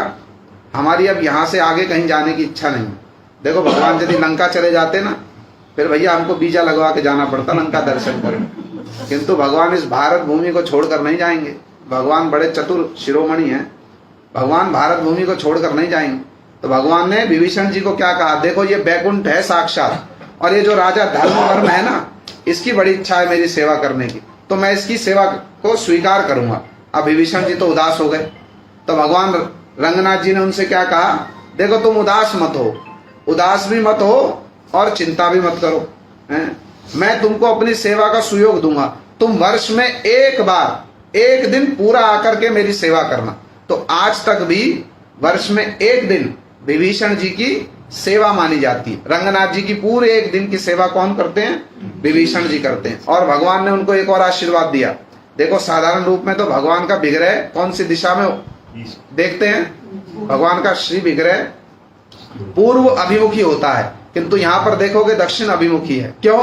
Speaker 1: हमारी अब यहाँ से आगे कहीं जाने की इच्छा नहीं है। देखो भगवान यदि लंका चले जाते ना, फिर भैया हमको वीजा लगवा के जाना पड़ता लंका दर्शन करने, किंतु भगवान इस भारत भूमि को छोड़कर नहीं जाएंगे। भगवान बड़े चतुर शिरोमणि हैं, भगवान भारत भूमि को छोड़कर नहीं जाएंगे। तो भगवान ने विभीषण जी को क्या कहा, देखो ये बैकुंठ है साक्षात, और ये जो राजा धर्मवर्म है ना, इसकी बड़ी इच्छा है मेरी सेवा करने की, तो मैं इसकी सेवा को स्वीकार करूंगा। अब विभीषण जी तो उदास हो गए। तो भगवान रंगनाथ जी ने उनसे क्या कहा, देखो तुम उदास मत हो, उदास भी मत हो और चिंता भी मत करो, मैं तुमको अपनी सेवा का सुयोग दूंगा। तुम वर्ष में एक बार एक दिन पूरा आकर के मेरी सेवा करना। तो आज तक भी वर्ष में एक दिन विभीषण जी की सेवा मानी जाती है। रंगनाथ जी की पूरे एक दिन की सेवा कौन करते हैं, विभीषण जी करते हैं। और भगवान ने उनको एक और आशीर्वाद दिया। देखो साधारण रूप में तो भगवान का विग्रह कौन सी दिशा में देखते हैं, भगवान का श्री विग्रह पूर्व अभिमुखी होता है, किंतु यहाँ पर देखोगे दक्षिण अभिमुखी है। क्यों,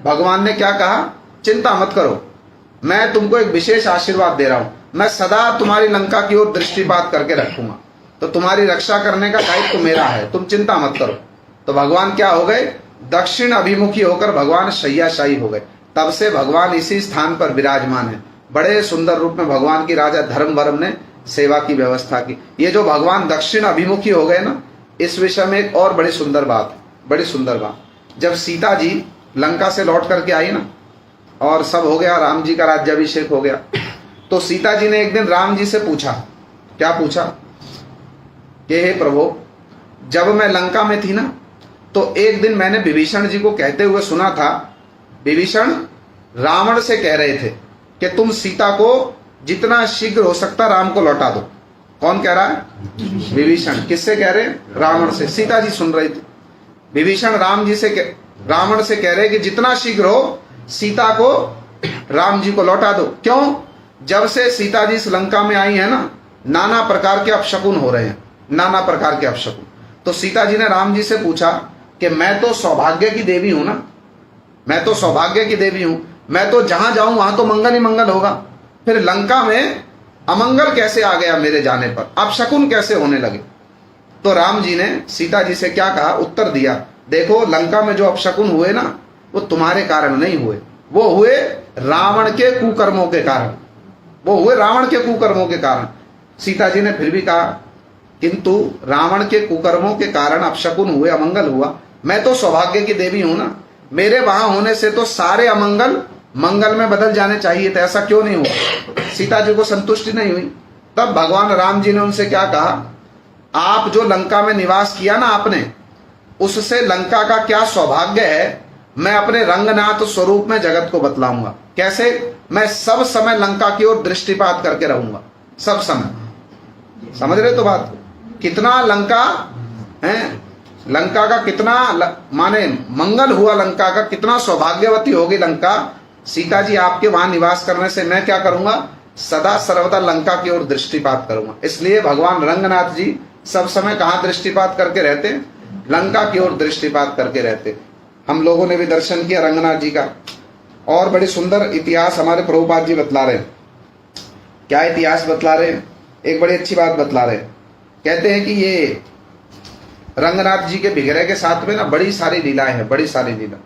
Speaker 1: भगवान ने क्या कहा, चिंता मत करो, मैं तुमको एक विशेष आशीर्वाद दे रहा हूं, मैं सदा तुम्हारी लंका की ओर दृष्टिपात करके रखूंगा, तो तुम्हारी रक्षा करने का दायित्व मेरा है, तुम चिंता मत करो। तो भगवान क्या हो गए, दक्षिण अभिमुखी होकर भगवान शय्याशायी हो गए। तब से भगवान इसी स्थान पर विराजमान है। बड़े सुंदर रूप में भगवान की राजा धर्मवर्म ने सेवा की व्यवस्था की। ये जो भगवान दक्षिण अभिमुखी हो गए ना, इस विषय में एक और बड़ी सुंदर बात, बड़ी सुंदर बात। जब सीता जी लंका से लौट करके आई ना, और सब हो गया, राम जी का राज्याभिषेक हो गया, तो सीता जी ने एक दिन राम जी से पूछा, क्या पूछा कि हे प्रभु, जब मैं लंका में थी ना, तो एक दिन मैंने विभीषण जी को कहते हुए सुना था, विभीषण रावण से कह रहे थे कि तुम सीता को जितना शीघ्र हो सकता राम को लौटा दो। कौन कह रहा है, विभीषण। किससे कह रहे, रावण से। सीता जी सुन रही थी। विभीषण रावण से कह रहे कि जितना शीघ्र हो सीता को राम जी को लौटा दो। क्यों, जब से सीता जी इस लंका में आई है ना, नाना प्रकार के अपशकुन हो रहे हैं, नाना प्रकार के अपशकुन। तो सीता जी ने राम जी से पूछा कि मैं तो सौभाग्य की देवी हूं ना, मैं तो सौभाग्य की देवी हूं, मैं तो जहां जाऊं वहां तो मंगल ही मंगल होगा, फिर लंका में अमंगल कैसे आ गया मेरे जाने पर, अपशकुन कैसे होने लगे। तो राम जी ने सीता जी से क्या कहा, उत्तर दिया, देखो लंका में जो अपशकुन हुए ना, वो तुम्हारे कारण नहीं हुए, वो हुए रावण के कुकर्मों के कारण, वो हुए रावण के कुकर्मों के कारण। सीता जी ने फिर भी कहा, किंतु रावण के कुकर्मों के कारण अपशकुन हुए, अमंगल हुआ, मैं तो सौभाग्य की देवी हूं ना, मेरे वहां होने से तो सारे अमंगल मंगल में बदल जाने चाहिए थे, ऐसा क्यों नहीं हुआ। सीता जी को संतुष्टि नहीं हुई। तब भगवान राम जी ने उनसे क्या कहा, आप जो लंका में निवास किया ना आपने, उससे लंका का क्या सौभाग्य है, मैं अपने रंगनाथ स्वरूप में जगत को बतलाऊंगा। कैसे, मैं सब समय लंका की ओर दृष्टिपात करके रहूंगा, सब समय। समझ रहे तो बात, कितना लंका है, लंका का कितना माने मंगल हुआ, लंका का कितना सौभाग्यवती होगी लंका। सीता जी आपके वहां निवास करने से मैं क्या करूंगा, सदा सर्वदा लंका की ओर दृष्टिपात करूंगा। इसलिए भगवान रंगनाथ जी सब समय कहां दृष्टिपात करके रहते, लंका की ओर दृष्टिपात करके रहते। हम लोगों ने भी दर्शन किया रंगनाथ जी का। और बड़ी सुंदर इतिहास हमारे प्रभुपाद जी बतला रहे। क्या इतिहास बतला रहे, एक बड़ी अच्छी बात बतला रहे। कहते हैं कि ये रंगनाथ जी के विग्रह के साथ में ना बड़ी सारी लीलाएं हैं, बड़ी सारी लीला।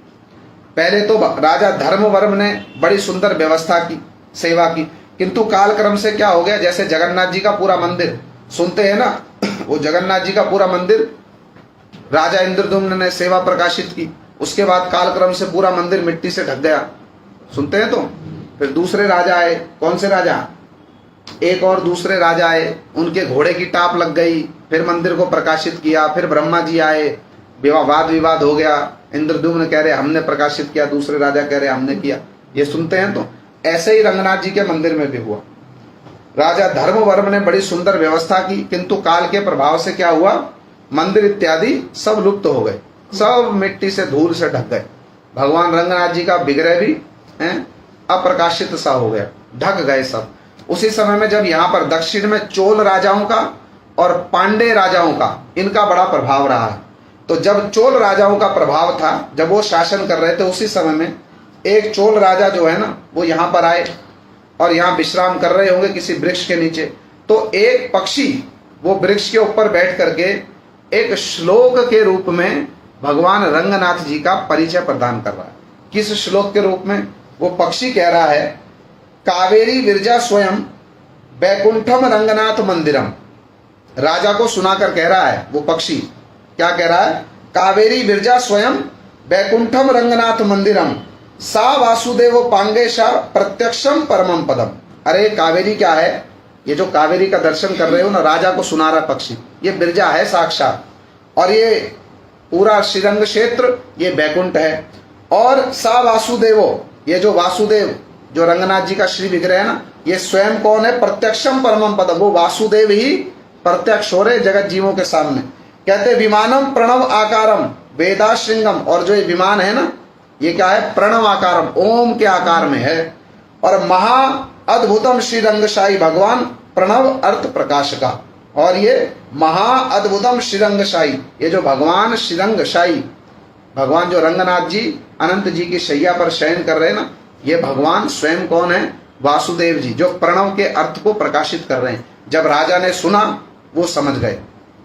Speaker 1: पहले तो राजा धर्मवर्म ने बड़ी सुंदर व्यवस्था की, सेवा की, किंतु कालक्रम से क्या हो गया, जैसे जगन्नाथ जी का पूरा मंदिर सुनते हैं ना, वो जगन्नाथ जी का पूरा मंदिर राजा इंद्रद्युम्न ने सेवा प्रकाशित की, उसके बाद कालक्रम से पूरा मंदिर मिट्टी से ढक गया, सुनते हैं तो। फिर दूसरे राजा आए, कौन से राजा, एक और दूसरे राजा आए, उनके घोड़े की टाप लग गई, फिर मंदिर को प्रकाशित किया। फिर ब्रह्मा जी आए, वाद विवाद हो गया, इंद्रद्युम्न कह रहे हमने प्रकाशित किया, दूसरे राजा कह रहे हमने किया। ये सुनते हैं तो। ऐसे ही रंगनाथ जी के मंदिर में भी हुआ। राजा धर्मवर्म ने बड़ी सुंदर व्यवस्था की, किंतु काल के प्रभाव से क्या हुआ, मंदिर इत्यादि सब लुप्त हो गए, सब मिट्टी से धूल से ढक गए। भगवान रंगनाथ जी का विग्रह भी अप्रकाशित सा हो गया, ढक गए सब। उसी समय में जब यहाँ पर दक्षिण में चोल राजाओं का और पांडे राजाओं का, इनका बड़ा प्रभाव रहा है। तो जब चोल राजाओं का प्रभाव था, जब वो शासन कर रहे थे, उसी समय में एक चोल राजा जो है ना, वो यहाँ पर आए और यहाँ विश्राम कर रहे होंगे किसी वृक्ष के नीचे। तो एक पक्षी वो वृक्ष के ऊपर बैठ करके एक श्लोक के रूप में भगवान रंगनाथ जी का परिचय प्रदान कर रहा है। किस श्लोक के रूप में, वो पक्षी कह रहा है, कावेरी विरजा स्वयं बैकुंठम रंगनाथ मंदिरम। राजा को सुनाकर कह रहा है वो पक्षी, क्या कह रहा है, कावेरी विरजा स्वयं बैकुंठम रंगनाथ मंदिरम सा वासुदेव पांगेशा प्रत्यक्षम परमम पदम। अरे कावेरी क्या है, ये जो कावेरी का दर्शन कर रहे हो ना, राजा को सुना रहा पक्षी, ये बिरजा है साक्षात, और ये पूरा श्रीरंग क्षेत्र ये बैकुंठ है। और सा वासुदेवो, ये जो वासुदेव जो रंगनाथ जी का श्री विग्रह है ना, ये स्वयं कौन है, प्रत्यक्षम परमम पदम, वो वासुदेव ही प्रत्यक्ष हो रहे जगत जीवों के सामने। कहते विमानम प्रणव आकारम वेदाश्रृंगम, और जो ये विमान है ना, ये क्या है, प्रणव आकारम, ओम के आकार में है। और महा अद्भुतम श्रीरंगशाही, भगवान प्रणव अर्थ प्रकाश का, और ये महा अद्भुतम श्रीरंगशाही, ये जो भगवान श्रीरंगशाही, भगवान जो रंगनाथ जी अनंत जी की शैया पर शयन कर रहे हैं ना, ये भगवान स्वयं कौन है, वासुदेव जी, जो प्रणव के अर्थ को प्रकाशित कर रहे हैं। जब राजा ने सुना, वो समझ गए,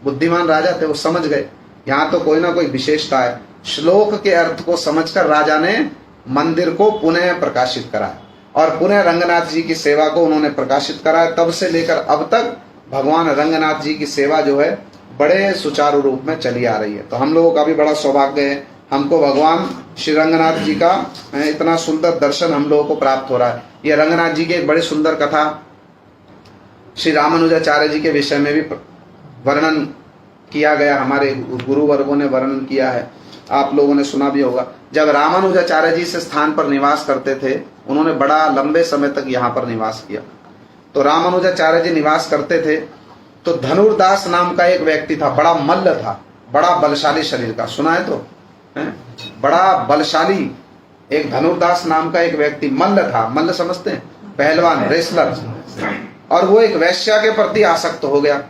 Speaker 1: बुद्धिमान राजा थे, वो समझ गए यहाँ तो कोई ना कोई विशेषता है। श्लोक के अर्थ को समझकर राजा ने मंदिर को पुनः प्रकाशित करा, और पुनः रंगनाथ जी की सेवा को उन्होंने प्रकाशित करा। तब से लेकर अब तक भगवान रंगनाथ जी की सेवा जो है बड़े सुचारू रूप में चली आ रही है। तो हम लोगों का भी बड़ा सौभाग्य है, हमको भगवान श्री रंगनाथ जी का इतना सुंदर दर्शन हम लोगों को प्राप्त हो रहा है। ये रंगनाथ जी की एक बड़ी सुंदर कथा श्री रामानुजाचार्य जी के विषय में भी वर्णन किया गया, हमारे गुरु वर्गों ने वर्णन किया है, आप लोगों ने सुना भी होगा। जब रामानुजाचार्य जी से स्थान पर निवास करते थे, उन्होंने बड़ा लंबे समय तक यहाँ पर निवास किया। तो रामानुजाचार्य जी निवास करते थे, तो धनुर्दास नाम का एक व्यक्ति था, बड़ा मल्ल था, बड़ा बलशाली शरीर का, सुना है तो बड़ा बलशाली एक धनुर्दास नाम का एक व्यक्ति मल्ल था। मल्ल समझते हैं, पहलवान, रेसलर। और वो एक वैश्या के प्रति आसक्त हो गया।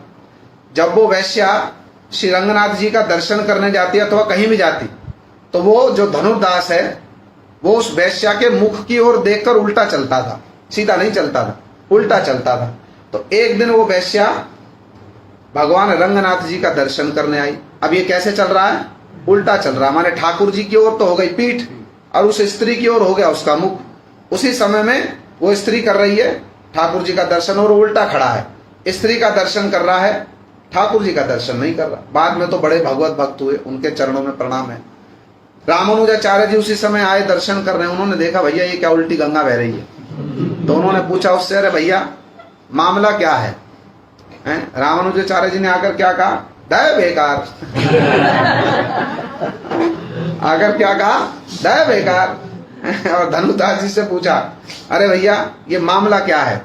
Speaker 1: जब वो वैश्या श्री रंगनाथ जी का दर्शन करने जाती है अथवा कहीं भी जाती, तो वो जो धनुर्दास है वो उस वैश्या के मुख की ओर देखकर उल्टा चलता था, सीधा नहीं चलता था, उल्टा चलता था। तो एक दिन वो वैश्या भगवान रंगनाथ जी का दर्शन करने आई। अब ये कैसे चल रहा है, उल्टा चल रहा, माने ठाकुर जी की ओर तो हो गई पीठ और उस स्त्री की ओर हो गया उसका मुख। उसी समय में वो स्त्री कर रही है ठाकुर जी का दर्शन और उल्टा खड़ा है, स्त्री का दर्शन कर रहा है, ठाकुर जी का दर्शन नहीं कर रहा। बाद में तो बड़े भगवत भक्त हुए, उनके चरणों में प्रणाम है। रामानुजाचार्य जी उसी समय आए, दर्शन कर रहे हैं। उन्होंने देखा भैया ये क्या उल्टी गंगा बह रही है, तो उन्होंने पूछा उससे, अरे भैया मामला क्या है? रामानुजाचार्य जी ने आकर क्या कहा, दया बेकार। आकर क्या कहा, दया बेकार। और धनुदास जी से पूछा, अरे भैया ये मामला क्या है,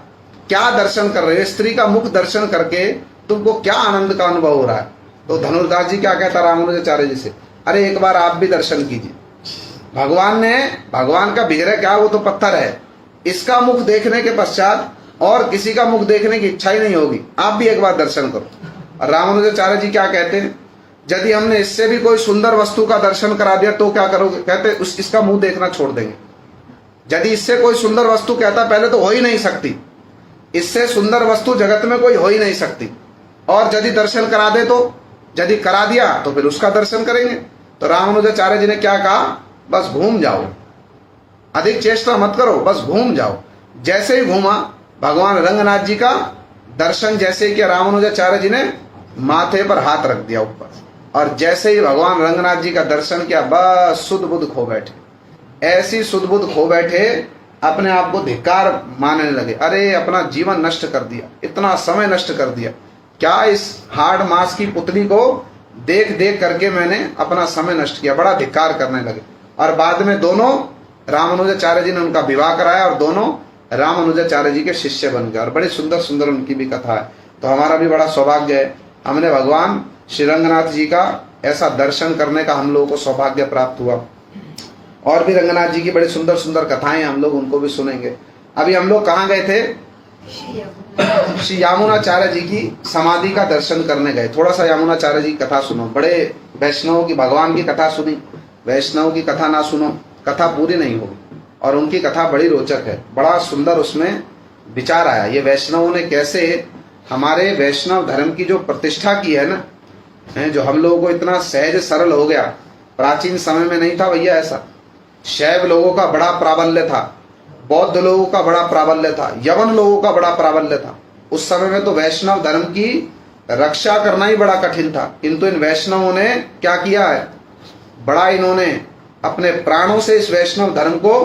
Speaker 1: क्या दर्शन कर रहे हो, स्त्री का मुख दर्शन करके तुमको क्या आनंद का अनुभव हो रहा है? तो धनुर्दास जी क्या कहता रामानुजाचार्य जी से, अरे एक बार आप भी दर्शन कीजिए। भगवान का विग्रह क्या, वो तो पत्थर है, इसका मुख देखने के पश्चात और किसी का मुख देखने की इच्छा ही नहीं होगी, आप भी एक बार दर्शन करो। और रामानुजाचार्य जी क्या कहते हैं, यदि हमने इससे भी कोई सुंदर वस्तु का दर्शन करा दिया तो क्या करोगे? कहते इसका मुंह देखना छोड़ देंगे। यदि इससे कोई सुंदर वस्तु, कहता पहले तो हो ही नहीं सकती, इससे सुंदर वस्तु जगत में कोई हो ही नहीं सकती, और यदि दर्शन करा दे तो, यदि करा दिया तो फिर उसका दर्शन करेंगे। तो रामानुजाचार्य जी ने क्या कहा, बस घूम जाओ, अधिक चेष्टा मत करो, बस घूम जाओ। जैसे ही घूमा, भगवान रंगनाथ जी का दर्शन जैसे किया, रामानुजाचार्य जी ने माथे पर हाथ रख दिया ऊपर, और जैसे ही भगवान रंगनाथ जी का दर्शन किया, बस सुध बुध खो बैठे। ऐसी सुध बुध खो बैठे अपने आप को धिक्कार मानने लगे। अरे अपना जीवन नष्ट कर दिया, इतना समय नष्ट कर दिया, क्या इस हाड़ मांस की पुतली को देख देख करके मैंने अपना समय नष्ट किया, बड़ा धिक्कार करने लगे। और बाद में दोनों रामानुजाचार्य जी ने उनका विवाह कराया और दोनों रामानुजाचार्य जी के शिष्य बन गए। और बड़ी सुंदर सुंदर उनकी भी कथा है। तो हमारा भी बड़ा सौभाग्य है, हमने भगवान श्री रंगनाथ जी का ऐसा दर्शन करने का हम लोगों को सौभाग्य प्राप्त हुआ। और भी रंगनाथ जी की बड़ी सुंदर सुंदर कथाएं, हम लोग उनको भी सुनेंगे। अभी हम लोग कहाँ गए थे? श्री यामुनाचार्य जी की समाधि का दर्शन करने गए। थोड़ा सा यामुनाचार्य जी की कथा सुनो। बड़े वैष्णवों की, भगवान की कथा सुनी, वैष्णव की कथा ना सुनो, कथा पूरी नहीं होगी। और उनकी कथा बड़ी रोचक है, बड़ा सुंदर उसमें विचार आया। ये वैष्णवों ने कैसे हमारे वैष्णव धर्म की जो प्रतिष्ठा की है ना, जो हम लोगों को इतना सहज सरल हो गया। प्राचीन समय में नहीं था भैया ऐसा। शैव लोगों का बड़ा प्राबल्य था, बौद्ध लोगों का बड़ा प्राबल्य था, यवन लोगों का बड़ा प्राबल्य था। उस समय में तो वैष्णव धर्म की रक्षा करना ही बड़ा कठिन था। किंतु इन वैष्णवों ने क्या किया है, बड़ा इन्होंने अपने प्राणों से इस वैष्णव धर्म को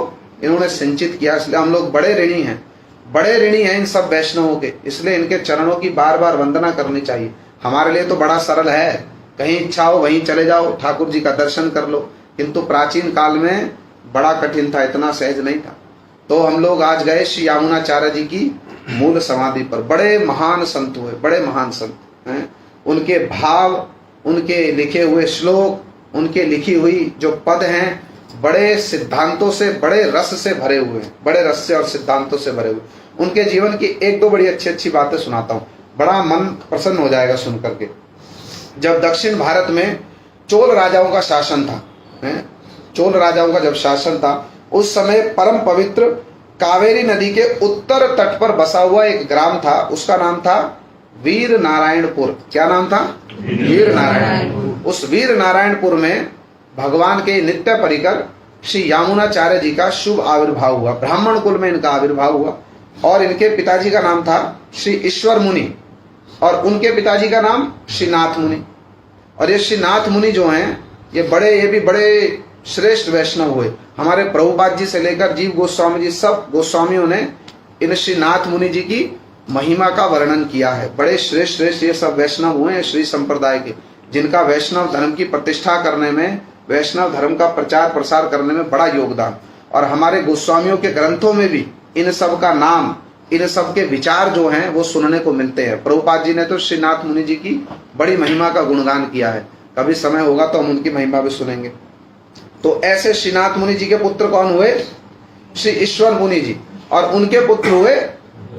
Speaker 1: इन्होंने सिंचित किया। इसलिए हम लोग बड़े ऋणी हैं, बड़े ऋणी हैं इन सब वैष्णवों के। इसलिए इनके चरणों की बार बार वंदना करनी चाहिए। हमारे लिए तो बड़ा सरल है, कहीं इच्छा हो वहीं चले जाओ, ठाकुर जी का दर्शन कर लो। किंतु प्राचीन काल में बड़ा कठिन था, इतना सहज नहीं था। तो हम लोग आज गए श्री यामुनाचार्य जी की मूल समाधि पर। बड़े महान संत हुए, बड़े महान संत हैं। उनके भाव, उनके लिखे हुए श्लोक, उनके लिखी हुई जो पद हैं, बड़े सिद्धांतों से, बड़े रस से भरे हुए हैं, बड़े रस से और सिद्धांतों से भरे हुए। उनके जीवन की एक दो बड़ी अच्छी अच्छी बातें सुनाता हूँ, बड़ा मन प्रसन्न हो जाएगा सुन करके। जब दक्षिण भारत में चोल राजाओं का शासन था, चोल राजाओं का जब शासन था, उस समय परम पवित्र कावेरी नदी के उत्तर तट पर बसा हुआ एक ग्राम था। उसका नाम था वीर नारायणपुर। क्या नाम था? वीर नारायणपुर। उस वीर नारायणपुर में भगवान के नित्य परिकर श्री यामुनाचार्य जी का शुभ आविर्भाव हुआ। ब्राह्मण कुल में इनका आविर्भाव हुआ। और इनके पिताजी का नाम था श्री ईश्वर मुनि और उनके पिताजी का नाम श्री नाथ मुनि। और ये श्री नाथ मुनि जो हैं, ये भी बड़े श्रेष्ठ वैष्णव हुए। हमारे प्रभुपाद जी से लेकर जीव गोस्वामी जी, सब गोस्वामियों ने इन श्री नाथ मुनि जी की महिमा का वर्णन किया है। बड़े श्रेष्ठ श्रेष्ठ ये सब वैष्णव हुए हैं श्री संप्रदाय के, जिनका वैष्णव धर्म की प्रतिष्ठा करने में, वैष्णव धर्म का प्रचार प्रसार करने में बड़ा योगदान। और हमारे गोस्वामियों के ग्रंथों में भी इन सब का नाम, इन सब के विचार जो हैं वो सुनने को मिलते हैं। प्रभुपाद जी ने तो श्री नाथ मुनि जी की बड़ी महिमा का गुणगान किया है। कभी समय होगा तो हम उनकी महिमा भी सुनेंगे। तो ऐसे श्रीनाथ मुनि जी के पुत्र कौन हुए? श्री ईश्वर मुनि जी। और उनके पुत्र हुए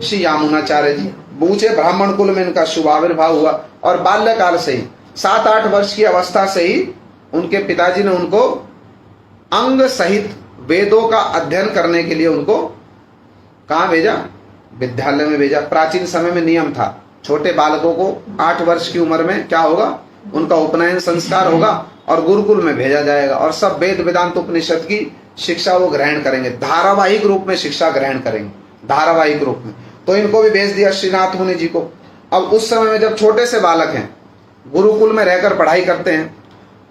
Speaker 1: श्री यामुनाचार्य जी। बूझे ब्राह्मण कुल में इनका शुभ आविर्भाव हुआ। और बाल्यकाल से ही 7-8 वर्ष की अवस्था से ही उनके पिताजी ने उनको अंग सहित वेदों का अध्ययन करने के लिए उनको कहाँ भेजा? विद्यालय में भेजा। प्राचीन समय में नियम था, छोटे बालकों को 8 वर्ष की उम्र में क्या होगा? उनका उपनयन संस्कार होगा और गुरुकुल में भेजा जाएगा। और सब वेद वेदांत उपनिषद की शिक्षा वो ग्रहण करेंगे, धारावाहिक रूप में शिक्षा ग्रहण करेंगे, धारावाहिक रूप में। तो इनको भी भेज दिया श्रीनाथ मुनि जी को। अब उस समय में जब छोटे से बालक हैं, गुरुकुल में रहकर पढ़ाई करते हैं,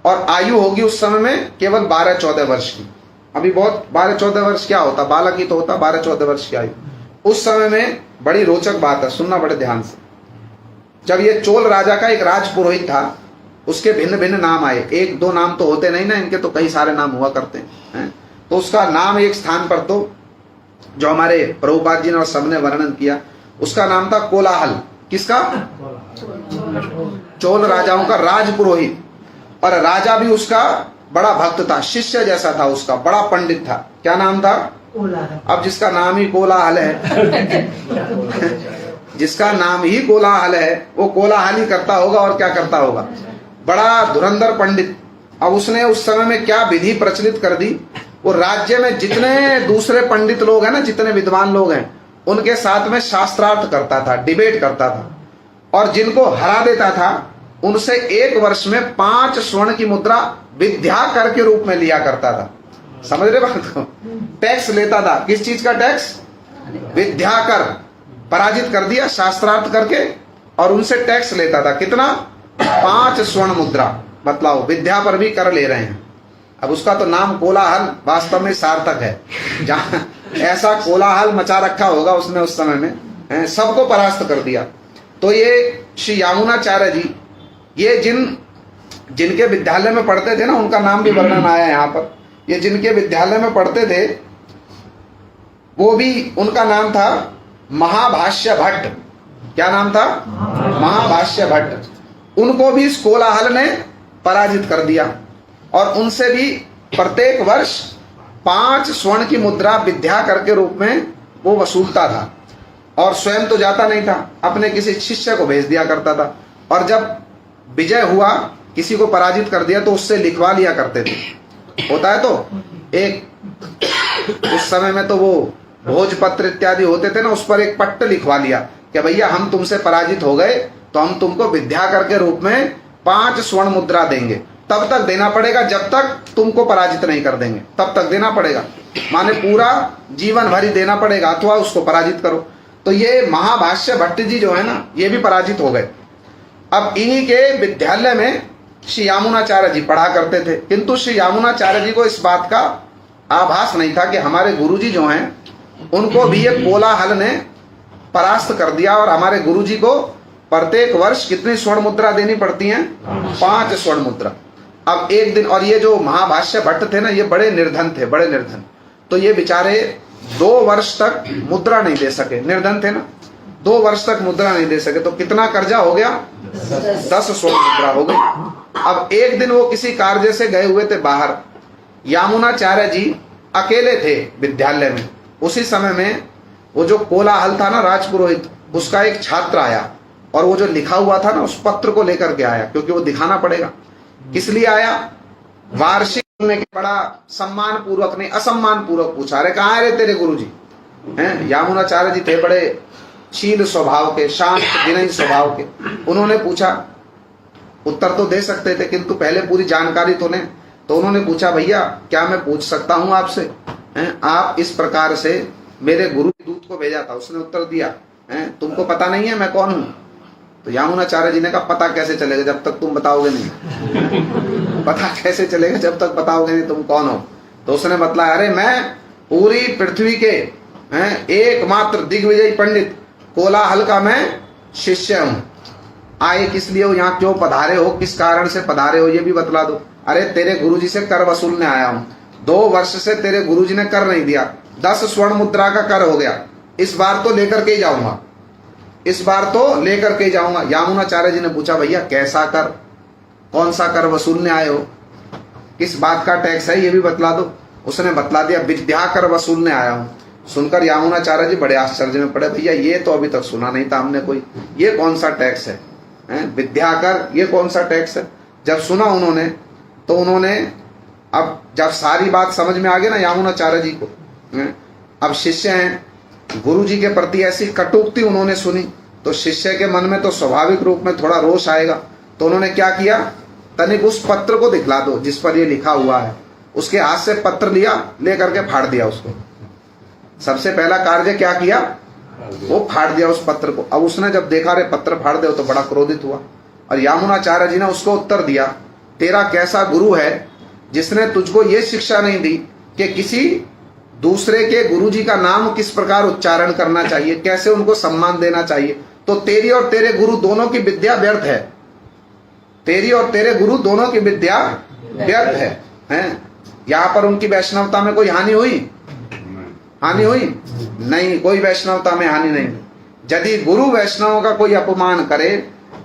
Speaker 1: और आयु होगी उस समय में केवल 12-14 वर्ष की। अभी बहुत 12-14 वर्ष क्या होता, बालक ही तो होता 12-14 वर्ष की आयु। उस समय में बड़ी रोचक बात है, सुनना बड़े ध्यान से। जब ये चोल राजा का एक राज पुरोहित था, उसके भिन्न भिन्न नाम आए। 1-2 नाम तो होते नहीं ना, इनके तो कई सारे नाम हुआ करते हैं। तो उसका नाम एक स्थान पर तो जो हमारे प्रभुपाद जी ने और सबने वर्णन किया, उसका नाम था कोलाहल। किसका? चोल राजाओं का राज पुरोहित। और राजा भी उसका बड़ा भक्त था, शिष्य जैसा था उसका, बड़ा पंडित था। क्या नाम था? अब जिसका नाम ही कोलाहल है जिसका नाम ही कोलाहल है, वो कोलाहल ही करता होगा और क्या करता होगा। बड़ा धुरंधर पंडित। अब उसने उस समय में क्या विधि प्रचलित कर दी, वो राज्य में जितने दूसरे पंडित लोग हैं ना, जितने विद्वान लोग हैं, उनके साथ में शास्त्रार्थ करता था, डिबेट करता था। और जिनको हरा देता था उनसे 1 वर्ष में 5 स्वर्ण की मुद्रा विद्या कर के रूप में लिया करता था। समझ रहे बात को? टैक्स लेता था। किस चीज का टैक्स? विद्या कर। पराजित कर दिया शास्त्रार्थ करके और उनसे टैक्स लेता था। कितना? 5 स्वर्ण मुद्रा। बतलाओ, विद्या पर भी कर ले रहे हैं। अब उसका तो नाम कोलाहल वास्तव में सार्थक है। ऐसा कोलाहल मचा रखा होगा उसने उस समय में, सबको परास्त कर दिया। तो ये श्री यामुनाचार्य जी, ये जिनके विद्यालय में पढ़ते थे ना, उनका नाम भी वर्णन आया यहाँ पर। ये जिनके विद्यालय में पढ़ते थे वो भी, उनका नाम था महाभाष्य भट्ट। क्या नाम था? महाभाष्य भट्ट। उनको भी इस कोलाहल ने पराजित कर दिया और उनसे भी प्रत्येक वर्ष 5 स्वर्ण की मुद्रा विद्याकर के रूप में वो वसूलता था और स्वयं तो जाता नहीं था, अपने किसी शिष्य को भेज दिया करता था। और जब विजय हुआ, किसी को पराजित कर दिया, तो उससे लिखवा लिया करते थे। होता है तो एक, उस समय में तो वो भोजपत्र इत्यादि होते थे ना, उस पर एक पट्ट लिखवा लिया कि भैया हम तुमसे पराजित हो गए तो हम तुमको विद्याकर के रूप में 5 स्वर्ण मुद्रा देंगे। तब तक देना पड़ेगा जब तक तुमको पराजित नहीं कर देंगे, तब तक देना पड़ेगा, माने पूरा जीवन भर ही देना पड़ेगा, अथवा उसको पराजित करो। तो ये महाभाष्य भट्ट जी जो है ना, ये भी पराजित हो गए। अब इन्हीं के विद्यालय में श्री यामुनाचार्य जी पढ़ा करते थे, किंतु श्री यामुनाचार्य जी को इस बात का आभास नहीं था कि हमारे गुरुजी जो हैं उनको भी ये कोलाहल ने परास्त कर दिया और हमारे गुरुजी को प्रत्येक वर्ष कितनी स्वर्ण मुद्रा देनी पड़ती हैं? 5 स्वर्ण मुद्रा। अब एक दिन, और ये जो महाभाष्य भट्ट थे ना, ये बड़े निर्धन थे, बड़े निर्धन। तो ये बेचारे 2 वर्ष तक मुद्रा नहीं दे सके, निर्धन थे ना, 2 वर्ष तक मुद्रा नहीं दे सके। तो कितना कर्जा हो गया? 10 स्वर्ण मुद्रा हो गई। अब एक दिन वो किसी कार्य से गए हुए थे बाहर, यामुनाचार्य जी अकेले थे विद्यालय में। उसी समय में वो जो कोलाहल था ना राजपुरोहित, उसका एक छात्र आया और वो जो लिखा हुआ था ना, उस पत्र को लेकर के आया, क्योंकि वो दिखाना पड़ेगा। किस लिए आया? वार्षिक के बड़ा सम्मान पूर्वक नहीं, असम्मान पूर्वक पूछा, अरे कहाँ है रे तेरे गुरुजी? हैं? यामुनाचार्य जी थे बड़े शील स्वभाव के, शांत विनयी स्वभाव के। उन्होंने पूछा, उत्तर तो दे सकते थे किंतु पहले पूरी जानकारी तो नहीं। तो उन्होंने पूछा, भैया क्या मैं पूछ सकता हूं आपसे, आप इस प्रकार से मेरे गुरु दूत को भेजा था। उसने उत्तर दिया, तुमको पता नहीं है मैं कौन हूं? तो यामुनाचार्य जी ने कहा, पता कैसे चलेगा जब तक तुम बताओगे नहीं? पता कैसे चलेगा जब तक बताओगे नहीं तुम कौन हो? तो उसने बतलाया, अरे मैं पूरी पृथ्वी के एकमात्र दिग्विजयी पंडित कोलाहल का मैं शिष्य हूं। आए किस लिए हो, यहाँ क्यों पधारे हो, किस कारण से पधारे हो, ये भी बतला दो। अरे तेरे गुरुजी से कर वसूलने आया हूं, 2 वर्ष से तेरे गुरुजी ने कर नहीं दिया, 10 स्वर्ण मुद्रा का कर हो गया, इस बार तो लेकर के ही जाऊंगा, इस बार तो लेकर के ही जाऊंगा। यामुनाचार्य जी ने पूछा, भैया कैसा कर, कौन सा कर वसूलने आए हो, किस बात का टैक्स है, ये भी बतला दो। उसने बतला दिया, विद्या कर वसूलने आया हूं। सुनकर यामुनाचार्य जी बड़े आश्चर्य में पड़े, भैया ये तो अभी तक सुना नहीं था हमने कोई, ये कौन सा टैक्स है, विद्या कर, ये कौन सा टैक्स है? जब सुना उन्होंने तो उन्होंने, अब जब सारी बात समझ में आ गई ना यामुनाचार्य जी को, अब शिष्य हैं, गुरु जी के प्रति ऐसी कटुक्ति उन्होंने सुनी, तो शिष्य के मन में तो स्वाभाविक रूप में थोड़ा रोष आएगा। तो उन्होंने क्या किया, तनिक उस पत्र को दिखला दो जिस पर ये लिखा हुआ है। उसके हाथ से पत्र लिया, लेकर के फाड़ दिया उसको। सबसे पहला कार्य क्या किया, वो फाड़ दिया उस पत्र को। अब उसने जब देखा रे पत्र फाड़ दे, तो बड़ा क्रोधित हुआ और यामुनाचार्य जी ने उसको उत्तर दिया, तेरा कैसा गुरु है जिसने तुझको ये शिक्षा नहीं दी कि किसी दूसरे के गुरुजी का नाम किस प्रकार उच्चारण करना चाहिए, कैसे उनको सम्मान देना चाहिए। तो तेरी और तेरे गुरु दोनों की विद्या व्यर्थ है, तेरी और तेरे गुरु दोनों की विद्या व्यर्थ है, हैं? यहाँ पर उनकी वैष्णवता में कोई हानि हुई? हानि हुई नहीं, कोई वैष्णवता में हानि नहीं। यदि गुरु वैष्णव का कोई अपमान करे,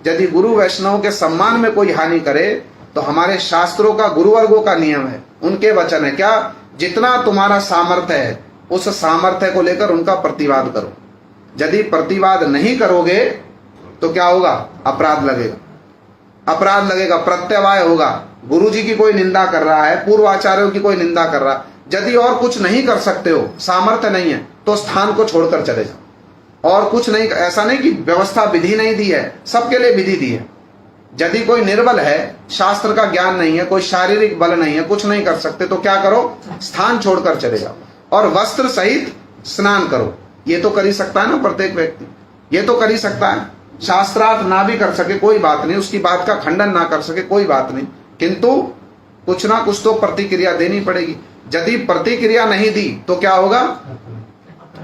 Speaker 1: यदि गुरु वैष्णव के सम्मान में कोई हानि करे, तो हमारे शास्त्रों का, गुरुवर्गों का नियम है, उनके वचन है क्या, जितना तुम्हारा सामर्थ्य है उस सामर्थ्य को लेकर उनका प्रतिवाद करो। यदि प्रतिवाद नहीं करोगे तो क्या होगा, अपराध लगेगा, अपराध लगेगा, प्रत्यवाय होगा। गुरुजी की कोई निंदा कर रहा है, पूर्वाचार्यों की कोई निंदा कर रहा है, यदि और कुछ नहीं कर सकते हो, सामर्थ्य नहीं है, तो स्थान को छोड़कर चले जाओ। और कुछ नहीं, ऐसा नहीं कि व्यवस्था विधि नहीं दी है, सबके लिए विधि दी है। यदि कोई निर्बल है, शास्त्र का ज्ञान नहीं है, कोई शारीरिक बल नहीं है, कुछ नहीं कर सकते, तो क्या करो, स्थान छोड़कर चले जाओ और वस्त्र सहित स्नान करो। ये तो कर ही सकता है ना प्रत्येक व्यक्ति, ये तो कर ही सकता है। शास्त्रार्थ ना भी कर सके कोई बात नहीं, उसकी बात का खंडन ना कर सके कोई बात नहीं, किंतु कुछ ना कुछ तो प्रतिक्रिया देनी पड़ेगी। यदि प्रतिक्रिया नहीं दी तो क्या होगा,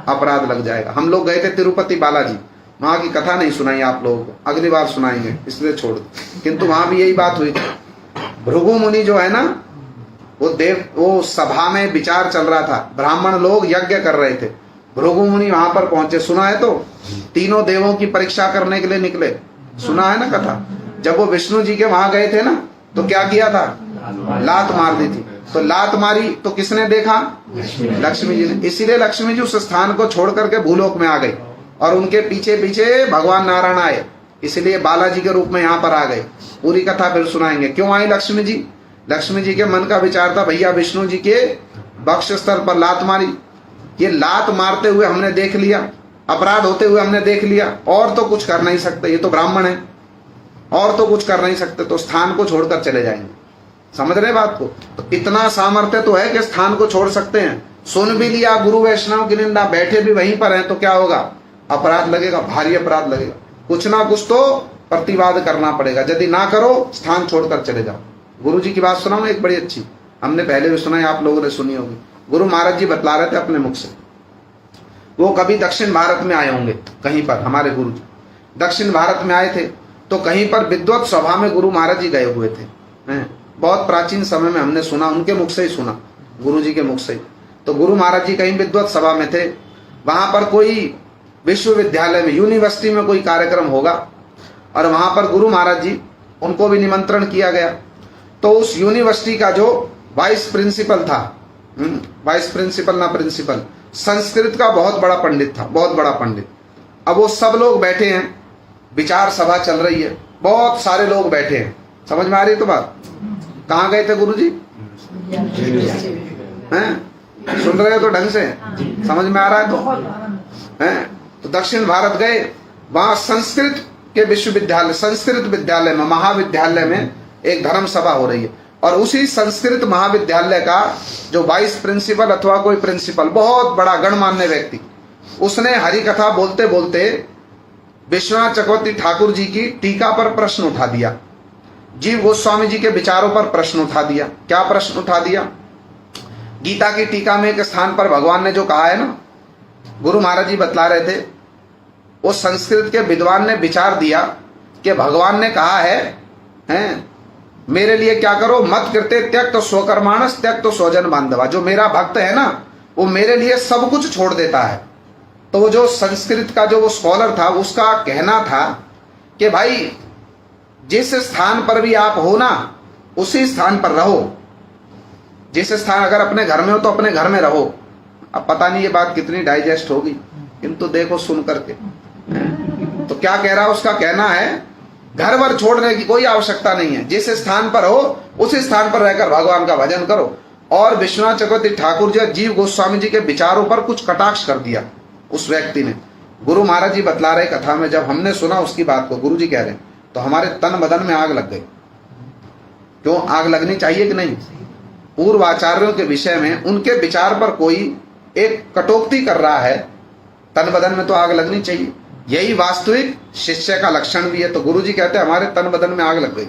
Speaker 1: अपराध लग जाएगा। हम लोग गए थे तिरुपति बालाजी, वहां की कथा नहीं सुनाई आप लोगों को, अगली बार सुनाएंगे इसलिए छोड़ दो। किंतु वहां भी यही बात हुई थी। भृगु मुनि जो है ना, वो सभा में विचार चल रहा था, ब्राह्मण लोग यज्ञ कर रहे थे, भृगु मुनि वहां पर पहुंचे। सुना है तो तीनों देवों की परीक्षा करने के लिए निकले, सुना है ना कथा। जब वो विष्णु जी के वहां गए थे ना, तो क्या किया था, लात मार दी थी। तो लात मारी तो किसने देखा, लक्ष्मी जी ने। इसीलिए लक्ष्मी जी उस स्थान को छोड़ करके भूलोक में आ गई और उनके पीछे पीछे भगवान नारायण आए, इसलिए बालाजी के रूप में यहाँ पर आ गए। पूरी कथा फिर सुनाएंगे क्यों आई लक्ष्मी जी। लक्ष्मी जी के मन का विचार था, भैया विष्णु जी के वक्ष स्थल पर लात मारी, ये लात मारते हुए हमने देख लिया, अपराध होते हुए हमने देख लिया, और तो कुछ कर नहीं सकते, ये तो ब्राह्मण है, और तो कुछ कर नहीं सकते, तो स्थान को छोड़कर चले जाएंगे। समझ रहे बात को। तो इतना सामर्थ्य तो है कि स्थान को छोड़ सकते हैं। सुन भी लिया गुरु वैष्णव की निंदा, बैठे भी वहीं पर हैं, तो क्या होगा, अपराध लगेगा, भारी अपराध लगेगा। कुछ ना कुछ तो प्रतिवाद करना पड़ेगा, यदि ना करो स्थान छोड़कर चले जाओ। गुरु जी की बात सुनाऊं एक बड़ी अच्छी, हमने पहले भी सुना है, आप लोगों ने सुनी होगी। गुरु महाराज जी बतला रहे थे अपने मुख से, वो कभी दक्षिण भारत में आए होंगे कहीं पर, हमारे गुरु जी दक्षिण भारत में आए थे, तो कहीं पर विद्वत सभा में गुरु महाराज जी गए हुए थे। बहुत प्राचीन समय में हमने सुना, उनके मुख से ही सुना, गुरु जी के मुख से ही। तो गुरु महाराज जी कहीं विद्वत सभा में थे, वहां पर कोई विश्वविद्यालय में, यूनिवर्सिटी में कोई कार्यक्रम होगा, और वहां पर गुरु महाराज जी, उनको भी निमंत्रण किया गया। तो उस यूनिवर्सिटी का जो वाइस प्रिंसिपल था, वाइस प्रिंसिपल ना प्रिंसिपल, संस्कृत का बहुत बड़ा पंडित था, बहुत बड़ा पंडित। अब वो सब लोग बैठे हैं, विचार सभा चल रही है, बहुत सारे लोग बैठे हैं। समझ में आ रही है तो बात। कहाँ गए थे गुरु जी, हैं सुन रहे हो तो ढंग से, समझ में आ रहा है तो हैं। तो दक्षिण भारत गए, वहां संस्कृत के विश्वविद्यालय, संस्कृत विद्यालय में, महाविद्यालय में एक धर्म सभा हो रही है, और उसी संस्कृत महाविद्यालय का जो वाइस प्रिंसिपल अथवा कोई प्रिंसिपल, बहुत बड़ा गणमान्य व्यक्ति, उसने हरि कथा बोलते बोलते विश्वनाथ चक्रवर्ती ठाकुर जी की टीका पर प्रश्न उठा दिया, जीव गोस्वामी जी के विचारों पर प्रश्न उठा दिया। क्या प्रश्न उठा दिया, गीता की टीका में एक स्थान पर भगवान ने जो कहा है ना, गुरु महाराज जी बतला रहे थे, वो संस्कृत के विद्वान ने विचार दिया कि भगवान ने कहा है मेरे लिए क्या करो, मत करते त्यक्त स्वकर्माणस त्यक्त स्वजन बांधवा। जो मेरा भक्त है ना, वो मेरे लिए सब कुछ छोड़ देता है। तो वो जो संस्कृत का जो वो स्कॉलर था, उसका कहना था कि भाई जिस स्थान पर भी आप हो ना, उसी स्थान पर रहो। जिस स्थान, अगर अपने घर में हो तो अपने घर में रहो। अब पता नहीं ये बात कितनी डाइजेस्ट होगी, किंतु देखो सुन करके। तो क्या कह रहा है, उसका कहना है घर वर छोड़ने की कोई आवश्यकता नहीं है, जिस स्थान पर हो उसी स्थान पर रहकर भगवान का भजन करो। और विश्वनाथ चक्रवर्ती ठाकुर जी, जीव गोस्वामी जी के विचारों पर कुछ कटाक्ष कर दिया उस व्यक्ति ने। गुरु महाराज जी बतला रहे कथा में, जब हमने सुना उसकी बात को, गुरु जी कह रहे तो हमारे तन बदन में आग लग गई। क्यों आग लगनी चाहिए कि नहीं, पूर्व आचार्यों के विषय में उनके विचार पर कोई एक कटौती कर रहा है, तन बदन में तो आग लगनी चाहिए। यही वास्तविक शिष्य का लक्षण भी है। तो गुरु जी कहते हैं हमारे तन बदन में आग लग गई।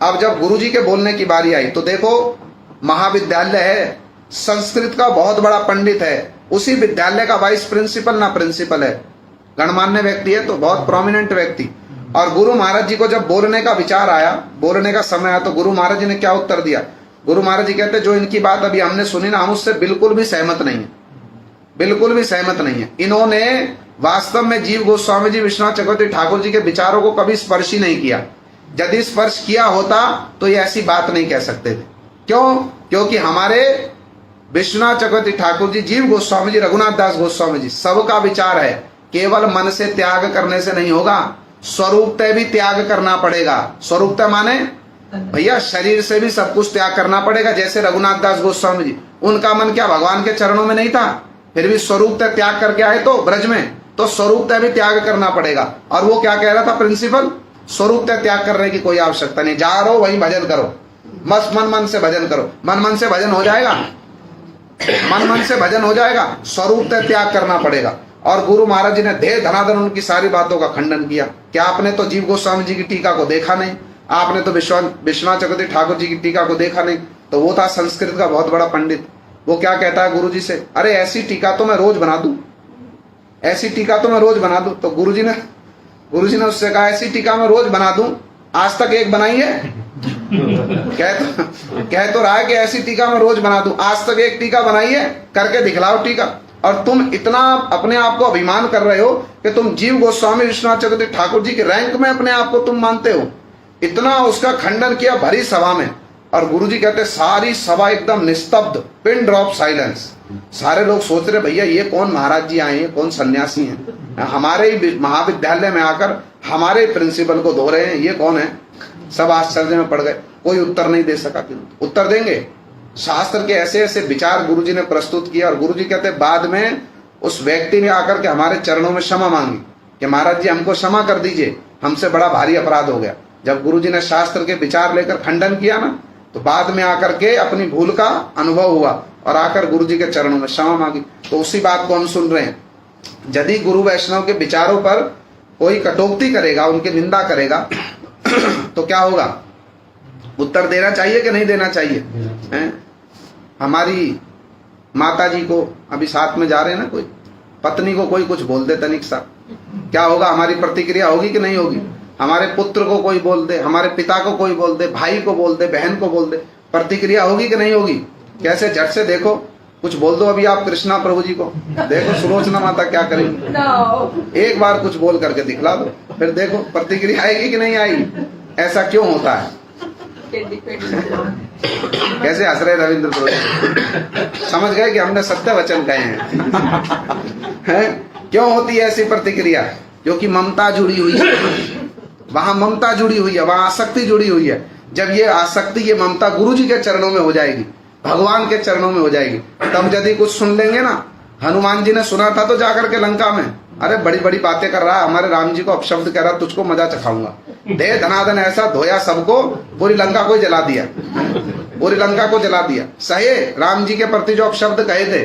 Speaker 1: अब जब गुरु जी के बोलने की बारी आई, तो देखो महाविद्यालय है, संस्कृत का बहुत बड़ा पंडित है, उसी विद्यालय का वाइस प्रिंसिपल ना प्रिंसिपल है, गणमान्य व्यक्ति है, तो बहुत प्रोमिनेंट व्यक्ति। और गुरु महाराज जी को जब बोलने का विचार आया, बोलने का समय आया, तो गुरु महाराज जी ने क्या उत्तर दिया। गुरु महाराज जी कहते जो इनकी बात अभी हमने सुनी ना, हम उससे बिल्कुल भी सहमत नहीं है, बिल्कुल भी सहमत नहीं है। इन्होंने वास्तव में जीव गोस्वामी जी, विश्वनाथ चक्रवर्ती ठाकुर जी के विचारों को कभी स्पर्श ही नहीं किया। यदि स्पर्श किया होता तो ये ऐसी बात नहीं कह सकते थे। क्यों? क्योंकि हमारे विश्वनाथ चक्रवर्ती ठाकुर जी, जीव गोस्वामी जी, रघुनाथ दास गोस्वामी जी, सबका विचार है केवल मन से त्याग करने से नहीं होगा, स्वरूपतः भी त्याग करना पड़ेगा। स्वरूपतः माने भैया शरीर से भी सब कुछ त्याग करना पड़ेगा। जैसे रघुनाथ दास गोस्वामी जी, उनका मन क्या भगवान के चरणों में नहीं था, फिर भी स्वरूपतः त्याग करके आए तो ब्रज में, तो स्वरूपतः भी त्याग करना पड़ेगा। और वो क्या कह रहा था प्रिंसिपल, स्वरूपतः त्याग करने की कोई आवश्यकता नहीं, जा रहो वहीं भजन करो, मस्त मन मन से भजन करो। मन मन से भजन हो जाएगा, मन मन से भजन हो जाएगा, स्वरूपतः त्याग करना पड़ेगा। और गुरु महाराज जी ने धे धनाधन उनकी सारी बातों का खंडन किया। क्या आपने तो जीव गोस्वामी जी की टीका को देखा नहीं, आपने तो विश्वनाथ चक्रवर्ती ठाकुर जी की टीका को देखा नहीं। तो वो था संस्कृत का बहुत बड़ा पंडित, वो क्या कहता है गुरु जी से, अरे ऐसी टीका तो मैं रोज बना दूं, ऐसी टीका तो मैं रोज बना दूं। तो गुरुजी ने उससे कहा ऐसी टीका मैं रोज बना दूं, आज तक एक बनाई है? कह तो रहा है कि ऐसी टीका मैं रोज बना दूं, आज तक एक टीका बनाई है? करके दिखलाओ टीका। और तुम इतना अपने आप को अभिमान कर रहे हो कि तुम जीव गोस्वामी विश्वनाथ चक्रवर्ती ठाकुर जी के रैंक में अपने आप को तुम मानते हो। इतना उसका खंडन किया भरी सभा में। और गुरुजी कहते सारी सभा एकदम निस्तब्ध, पिन ड्रॉप साइलेंस। सारे लोग सोच रहे भैया ये कौन महाराज जी आए हैं, कौन सन्यासी हैं, हमारे ही महाविद्यालय में आकर हमारे प्रिंसिपल को धो रहे हैं, ये कौन है? सब आश्चर्य में पड़ गए, कोई उत्तर नहीं दे सका। उत्तर देंगे? शास्त्र के ऐसे ऐसे विचार गुरुजी ने प्रस्तुत किया। और गुरुजी कहते बाद में उस व्यक्ति ने आकर के हमारे चरणों में क्षमा मांगी कि महाराज जी हमको क्षमा कर दीजिए, हमसे बड़ा भारी अपराध हो गया। जब गुरुजी ने शास्त्र के विचार लेकर खंडन किया ना, तो बाद में आकर के अपनी भूल का अनुभव हुआ और आकर गुरुजी के चरणों में क्षमा मांगी। तो उसी बात को हम सुन रहे हैं। यदि गुरु वैष्णव के विचारों पर कोई कटौती करेगा, उनकी निंदा करेगा तो क्या होगा? उत्तर देना चाहिए कि नहीं देना चाहिए? हैं? हमारी माता जी को अभी साथ में जा रहे हैं ना, कोई पत्नी को कोई कुछ बोल दे तनिक सा, क्या होगा? हमारी प्रतिक्रिया होगी कि नहीं होगी? हमारे पुत्र को कोई बोल दे, हमारे पिता को कोई बोल दे, भाई को बोल दे, बहन को बोल दे, प्रतिक्रिया होगी कि नहीं होगी? कैसे झट से देखो, कुछ बोल दो अभी आप कृष्णा प्रभु जी को, देखो सुलोचना माता क्या करेंगी। एक बार कुछ बोल करके दिखला दो, फिर देखो प्रतिक्रिया आएगी कि नहीं आएगी। ऐसा क्यों होता है? कैसे हंस रहे रविंद्र प्रभु, समझ गए कि हमने सत्य वचन कहे हैं। क्यों होती है ऐसी प्रतिक्रिया? क्योंकि ममता जुड़ी हुई है, वहां ममता जुड़ी हुई है, वहां आसक्ति जुड़ी हुई है। जब ये आसक्ति, ये ममता गुरु जी के चरणों में हो जाएगी, भगवान के चरणों में हो जाएगी, तब यदि कुछ सुन लेंगे ना। हनुमान जी ने सुना था तो जाकर के लंका में, अरे बड़ी बड़ी बातें कर रहा है, हमारे राम जी को अपशब्द कह रहा, तुझको मजा चखाऊंगा। दे धनाधन ऐसा धोया सबको, पूरी लंका को जला दिया, पूरी लंका को जला दिया। सही, राम जी के प्रति जो अपशब्द कहे थे,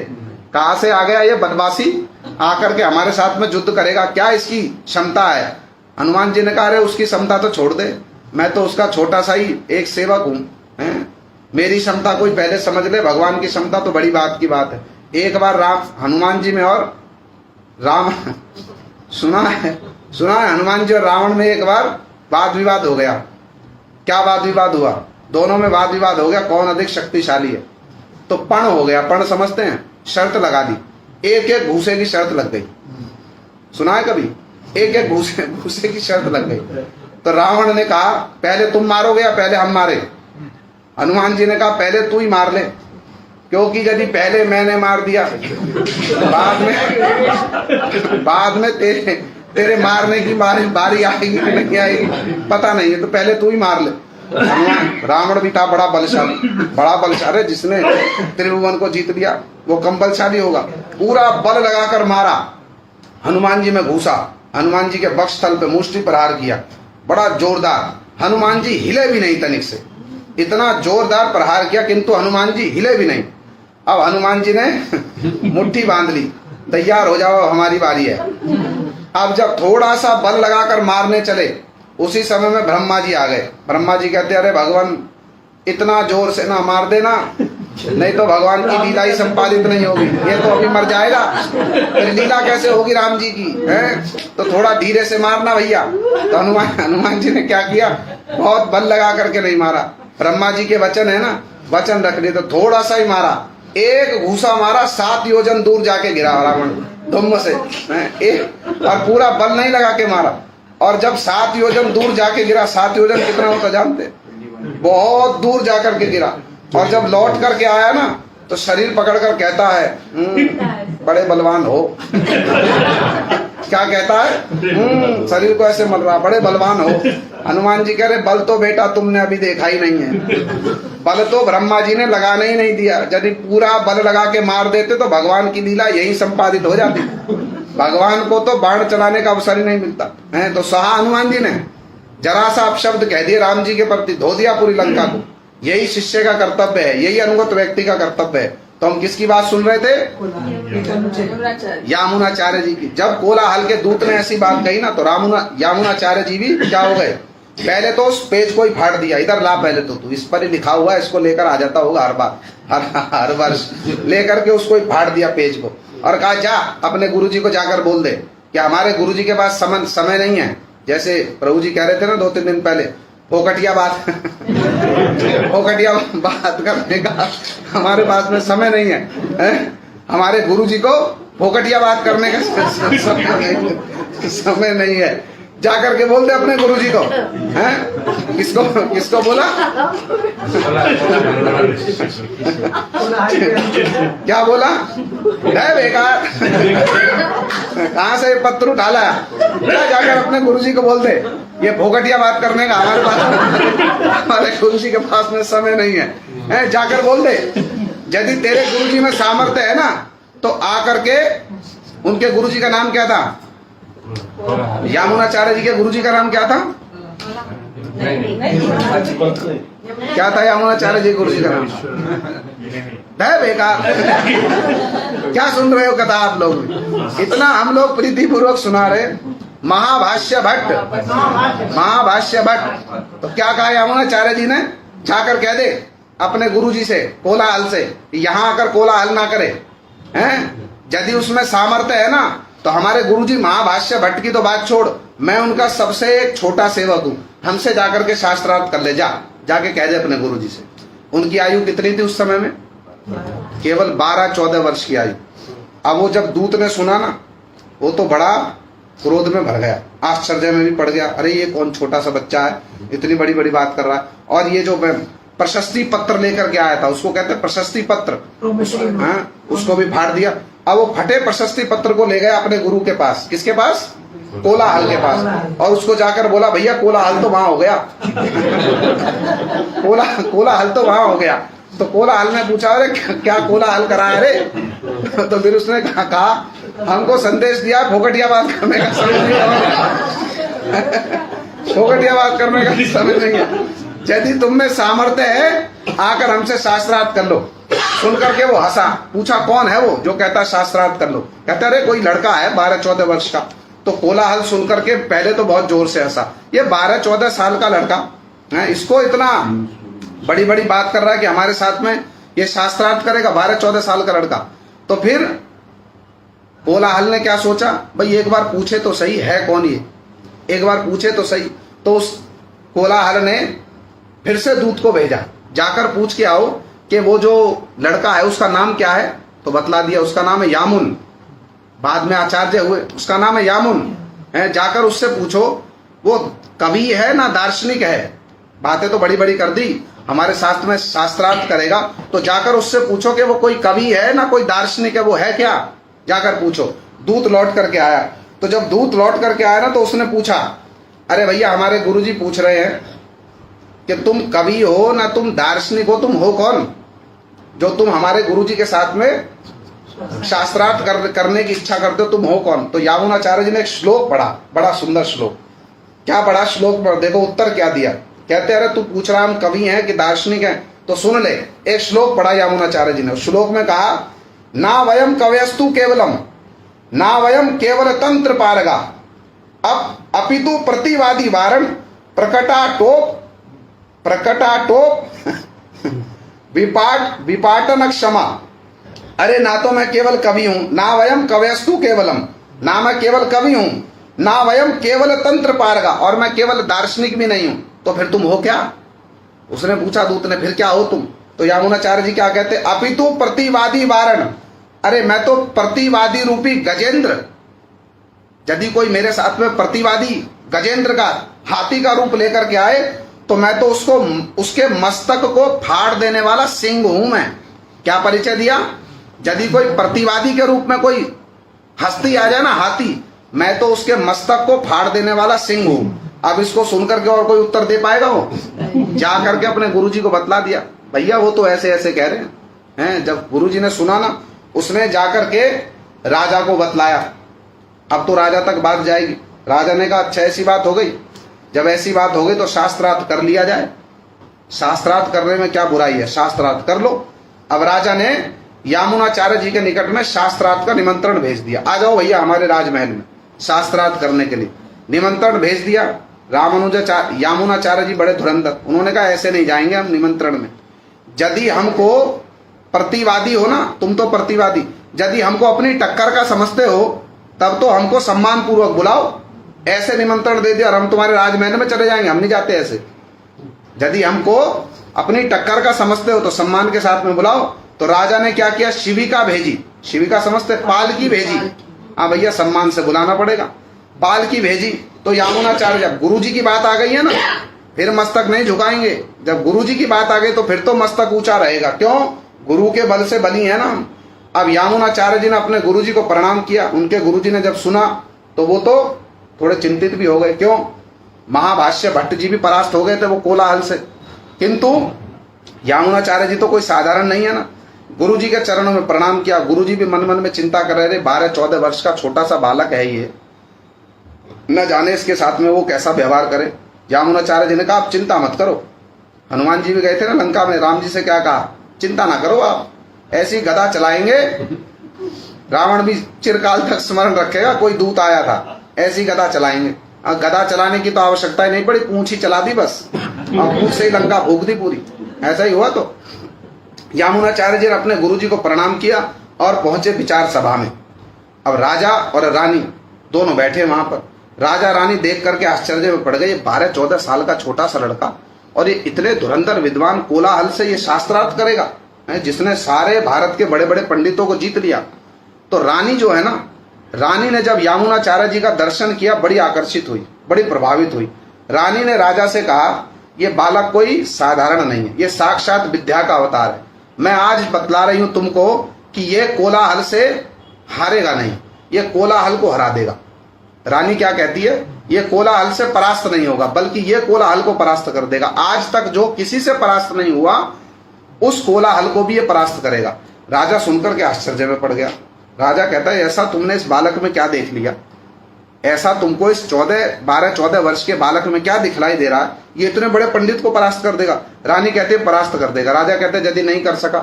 Speaker 1: कहां से आ गया ये बनवासी, आकर के हमारे साथ में युद्ध करेगा, क्या इसकी क्षमता है? हनुमान जी ने कहा अरे उसकी क्षमता तो छोड़ दे, मैं तो उसका छोटा सा ही एक सेवक हूं, मेरी क्षमता कोई पहले समझ ले, भगवान की क्षमता तो बड़ी बात की बात है। एक बार हनुमान जी में और राम सुना है हनुमान जी और रावण में एक बार वाद विवाद हो गया। क्या वाद विवाद हुआ? दोनों में वाद विवाद हो गया, कौन अधिक शक्तिशाली है। तो पण हो गया, पण समझते हैं, शर्त लगा दी, एक एक घूसे की शर्त लग गई। सुना है कभी? एक एक घूसे की शर्त लग गई। तो रावण ने कहा पहले तुम मारोगे या पहले हम मारे? हनुमान जी ने कहा पहले तू ही मार ले, क्योंकि यदि पहले मैंने मार दिया तो बाद में तेरे मारने की बारी आएगी कि नहीं आएगी पता नहीं है, तो पहले तू ही मार ले। रावण भी था बड़ा बलशाली। अरे जिसने त्रिभुवन को जीत लिया वो कम बलशाली होगा। पूरा बल लगाकर मारा, हनुमान जी में घुसा, हनुमान जी के वक्षस्थल पे मुष्टि प्रहार किया, बड़ा जोरदार। हनुमान जी हिले भी नहीं तनिक से, इतना जोरदार प्रहार किया किंतु हनुमान जी हिले भी नहीं। अब हनुमान जी ने मुट्ठी बांध ली, तैयार हो जाओ हमारी बारी है। अब जब थोड़ा सा बल लगाकर मारने चले, उसी समय में ब्रह्मा जी आ गए। ब्रह्मा जी कहते अरे भगवान इतना जोर से ना मार देना, नहीं तो भगवान की लीला ही संपादित नहीं होगी, ये तो अभी मर जाएगा, फिर लीला कैसे होगी राम जी की है? तो थोड़ा धीरे से मारना भैया। तो हनुमान जी ने क्या किया, बहुत बल लगा करके नहीं मारा, ब्रह्मा जी के वचन है ना, वचन रख लिए, तो थोड़ा सा ही मारा, एक घूसा मारा, 7 योजन दूर जाके गिरा रावण धुम्म से, और पूरा बल नहीं लगा के मारा। और जब 7 योजन दूर जाके गिरा, 7 योजन कितना होता जानते? बहुत दूर जाकर के गिरा। और जब लौट करके आया ना, तो शरीर पकड़कर कहता है बड़े बलवान हो। क्या कहता है? शरीर को ऐसे मल रहा, बड़े बलवान हो। हनुमान जी कह रहे बल तो बेटा तुमने अभी देखा ही नहीं है, बल तो ब्रह्मा जी ने लगाने ही नहीं दिया। यदि पूरा बल लगा के मार देते तो भगवान की लीला यही संपादित हो जाती। भगवान को तो बाण चलाने का अवसर ही नहीं मिलता है। तो सहा हनुमान जी ने जरा सा अपशब्द कह दिए राम जी के प्रति, धो दिया पूरी लंका को। यही शिष्य का कर्तव्य है, यही अनुगत व्यक्ति का कर्तव्य है। तो हम किसकी बात सुन रहे थे? यामुनाचार्य जी की। जब कोलाहल के दूत ने ऐसी बात कही ना, तो यामुनाचार्य जी भी क्या हो गए, पहले तो उस पेज को ही फाड़ दिया, इधर ला पहले तो तू, इस पर ही लिखा हुआ है, इसको लेकर आ जाता होगा हर बार। हर वर्ष लेकर के उसको फाड़ दिया पेज को और कहा जा अपने गुरुजी को जाकर बोल दे कि हमारे गुरुजी के पास समय नहीं है। जैसे प्रभु जी कह रहे थे ना 2-3 दिन पहले, फोकटिया बात फोकटिया बात करने का हमारे पास में समय नहीं है, हमारे गुरुजी को फोकटिया बात करने का समय नहीं है। जाकर के बोल दे अपने गुरुजी को, हैं? किसको बोला? क्या बोला? है बेकार, कहाँ से पत्थर उठा लाया? जाकर अपने गुरुजी को बोल दे ये फोकटिया बात करने का हमारे गुरुजी के पास में समय नहीं है। जाकर बोल दे यदि तेरे गुरुजी में सामर्थ्य है ना तो आकर के, उनके गुरुजी का नाम क्या था? यामुनाचार्य जी के गुरुजी का नाम क्या था? क्या था यामुनाचार्य जी गुरुजी का नाम? है बेकार, क्या सुन रहे हो कथा आप लोग? इतना हम लोग प्रीति पूर्वक सुना रहे। महाभाष्य भट्ट, महाभाष्य भट्ट। तो क्या कहा यामुनाचार्य जी ने? जाकर कह दे अपने गुरुजी से कोलाहल से, यहाँ आकर कोलाहल ना करे, हैं? यदि उसमें सामर्थ्य है ना तो हमारे गुरुजी महाभाष्य भट्ट की तो बात छोड़, मैं उनका सबसे छोटा सेवक हूँ, हमसे जाकर के शास्त्रार्थ कर ले। जाके कह दे अपने गुरुजी से। उनकी आयु कितनी थी उस समय में? केवल 12-14 वर्ष की आयु। अब वो जब दूत ने सुना ना, वो तो बड़ा क्रोध में भर गया, आश्चर्य में भी पड़ गया। अरे ये कौन छोटा सा बच्चा है, इतनी बड़ी बड़ी बात कर रहा है। और ये जो प्रशस्ति पत्र लेकर के आया था, उसको कहते हैं प्रशस्ति पत्र, उसको भी फाड़ दिया। अब वो फटे प्रशस्ति पत्र को ले गया अपने गुरु के पास। किसके पास? कोलाहल के पास। और उसको जाकर बोला भैया कोलाहल तो वहां हो गया कोलाहल तो वहां हो गया। तो कोलाहल ने पूछा अरे क्या कोलाहल कराया रे? तो फिर उसने कहा हमको संदेश दिया फोकटिया बात करने का समय नहीं है फोकटिया बात करने का समय नहीं है। यदि तुम में सामर्थ्य है आकर हमसे शास्त्रार्थ कर लो। सुन करके वो हंसा, पूछा कौन है वो जो कहता शास्त्रार्थ कर लो? कहता अरे कोई लड़का है 12-14 वर्ष का। तो कोलाहल सुन करके पहले तो बहुत जोर से हंसा, ये 12-14 साल का लड़का है, इसको इतना बड़ी बड़ी बात कर रहा है कि हमारे साथ में ये शास्त्रार्थ करेगा, 12-14 साल का लड़का। तो फिर कोलाहल ने क्या सोचा, भाई एक बार पूछे तो सही है कौन ये, एक बार पूछे तो सही। तो उस कोलाहल ने फिर से दूत को भेजा, जाकर पूछ के आओ कि वो जो लड़का है उसका नाम क्या है। तो बतला दिया उसका नाम है यामुन, बाद में आचार्य हुए, उसका नाम है यामुन है। जाकर उससे पूछो वो कवि है ना दार्शनिक है। बातें तो बड़ी बड़ी कर दी, हमारे शास्त्र में शास्त्रार्थ करेगा, तो जाकर उससे पूछो कि वो कोई कवि है ना कोई दार्शनिक है, वो है क्या, जाकर पूछो। दूत लौट करके आया। तो जब दूत लौट करके आया ना तो उसने पूछा अरे भैया हमारे गुरुजी पूछ रहे हैं कि तुम कवि हो ना तुम दार्शनिक हो, तुम हो कौन जो तुम हमारे गुरुजी के साथ में शास्त्रार्थ करने की इच्छा करते हो, तुम हो कौन? तो यामुनाचार्य जी ने एक श्लोक पढ़ा, बड़ा सुंदर श्लोक। क्या पढ़ा श्लोक पर? देखो उत्तर क्या दिया। कहते अरे तू पूछ रहा हम कवि हैं कि दार्शनिक हैं, तो सुन ले। एक श्लोक पढ़ा यामुनाचार्य जी ने। श्लोक में कहा ना वयम कवयस्तु केवलम, ना वयम केवल तंत्र पारगा, अब अपितु प्रतिवादी वारण प्रकटाटोप विपाटन क्षमा। अरे ना तो मैं केवल कवि हूं, ना वयम कवयस्तु केवलम, ना मैं केवल कवि हूं, ना वयम केवल तंत्र पारगा, और मैं केवल दार्शनिक भी नहीं हूं। तो फिर तुम हो क्या? उसने पूछा दूत ने, फिर क्या हो तुम? तो यामुनाचार्य जी क्या कहते? अपितु प्रतिवादी वारण, अरे मैं तो प्रतिवादी रूपी गजेंद्र। यदि कोई मेरे साथ में प्रतिवादी गजेंद्र का हाथी का रूप लेकर के आए तो मैं तो उसको उसके मस्तक को फाड़ देने वाला सिंह हूं मैं। क्या परिचय दिया? यदि कोई प्रतिवादी के रूप में कोई हस्ती आ जाए ना हाथी, मैं तो उसके मस्तक को फाड़ देने वाला सिंह हूं। अब इसको सुनकर के और कोई उत्तर दे पाएगा? वो जा करके अपने गुरुजी को बतला दिया, भैया वो तो ऐसे ऐसे कह रहे हैं। जब गुरुजी ने सुना ना, उसने जाकर के राजा को बतलाया। अब तो राजा तक बात जाएगी। राजा ने कहा अच्छा ऐसी बात हो गई, जब ऐसी बात हो गई तो शास्त्रार्थ कर लिया जाए। शास्त्रार्थ करने में क्या बुराई है, शास्त्रार्थ कर लो। अब राजा ने यामुनाचार्य जी के निकट में शास्त्रार्थ का निमंत्रण भेज दिया, आ जाओ भैया हमारे राजमहल में शास्त्रार्थ करने के लिए। निमंत्रण भेज दिया। यामुनाचार्य जी बड़े धुरंधर, उन्होंने कहा ऐसे नहीं जाएंगे हम निमंत्रण में। यदि हमको प्रतिवादी हो ना, तुम तो प्रतिवादी। यदि हमको अपनी टक्कर का समझते हो तब तो हमको सम्मान पूर्वक बुलाओ। ऐसे निमंत्रण दे दिया और हम तुम्हारे राजमहल में चले जाएंगे, हम नहीं जाते ऐसे। यदि हमको अपनी टक्कर का समझते हो तो सम्मान के साथ में बुलाओ। तो राजा ने क्या किया, शिविका भेजी। शिविका समझते, पालकी भेजी। हाँ भैया, सम्मान से बुलाना पड़ेगा। पालकी भेजी तो यामुनाचार्य, जब गुरुजी की बात आ गई है ना, फिर मस्तक नहीं झुकाएंगे। जब गुरुजी की बात आ गई तो फिर तो मस्तक ऊंचा रहेगा। क्यों? गुरु के बल से बली है ना हम। अब यामुनाचार्य जी ने अपने गुरुजी को प्रणाम किया। उनके गुरुजी ने जब सुना तो वो तो थोड़े चिंतित भी हो गए। क्यों? महाभाष्य भट्ट जी भी परास्त हो गए थे वो कोलाहल से। किंतु यामुनाचार्य जी तो कोई साधारण नहीं है ना। गुरुजी के चरणों में प्रणाम किया। गुरुजी भी मन मन में चिंता कर रहे थे, 12-14 वर्ष का छोटा सा बालक है ये, न जाने इसके साथ में वो कैसा व्यवहार करे। यामुनाचार्य जी ने कहा, आप चिंता मत करो। हनुमान जी भी गए थे ना लंका में, राम जी से क्या कहा, चिंता ना करो, आप ऐसी गदा चलाएंगे। रावण भी चिरकाल तक स्मरण रखेगा कोई दूत आया था, ऐसी गदा चलाएंगे। गदा चलाने की तो आवश्यकता ही नहीं पड़ी, पूंछ ही चला दी बस, और पूंछ से ही लंका फूक दी पूरी। ऐसा ही हुआ। तो यामुनाचार्य जी ने अपने गुरुजी को प्रणाम किया और पहुंचे विचार सभा में। अब राजा और रानी दोनों बैठे वहां पर। राजा रानी देख करके आश्चर्य में पड़ गए, 12-14 साल का छोटा सा लड़का और ये इतने धुरंधर विद्वान, कोलाहल से ये शास्त्रार्थ करेगा, जिसने सारे भारत के बड़े बड़े पंडितों को जीत लिया। तो रानी जो है ना, रानी ने जब यामुनाचार्य जी का दर्शन किया, बड़ी आकर्षित हुई, बड़ी प्रभावित हुई। रानी ने राजा से कहा, ये बालक कोई साधारण नहीं है, ये साक्षात विद्या का अवतार है। मैं आज बतला रही हूं तुमको कि ये कोलाहल से हारेगा नहीं, ये कोलाहल को हरा देगा। रानी क्या कहती है, ये कोलाहल से परास्त नहीं होगा, बल्कि ये कोलाहल को परास्त कर देगा। आज तक जो किसी से परास्त नहीं हुआ, उस कोलाहल को भी ये परास्त करेगा। राजा सुनकर के आश्चर्य में पड़ गया। राजा कहता है, ऐसा तुमने इस बालक में क्या देख लिया? ऐसा तुमको इस 12-14 वर्ष के बालक में क्या दिखलाई दे रहा है? ये इतने बड़े पंडित को परास्त कर देगा। रानी कहती है, परास्त कर देगा। राजा कहते हैं, यदि नहीं कर सका?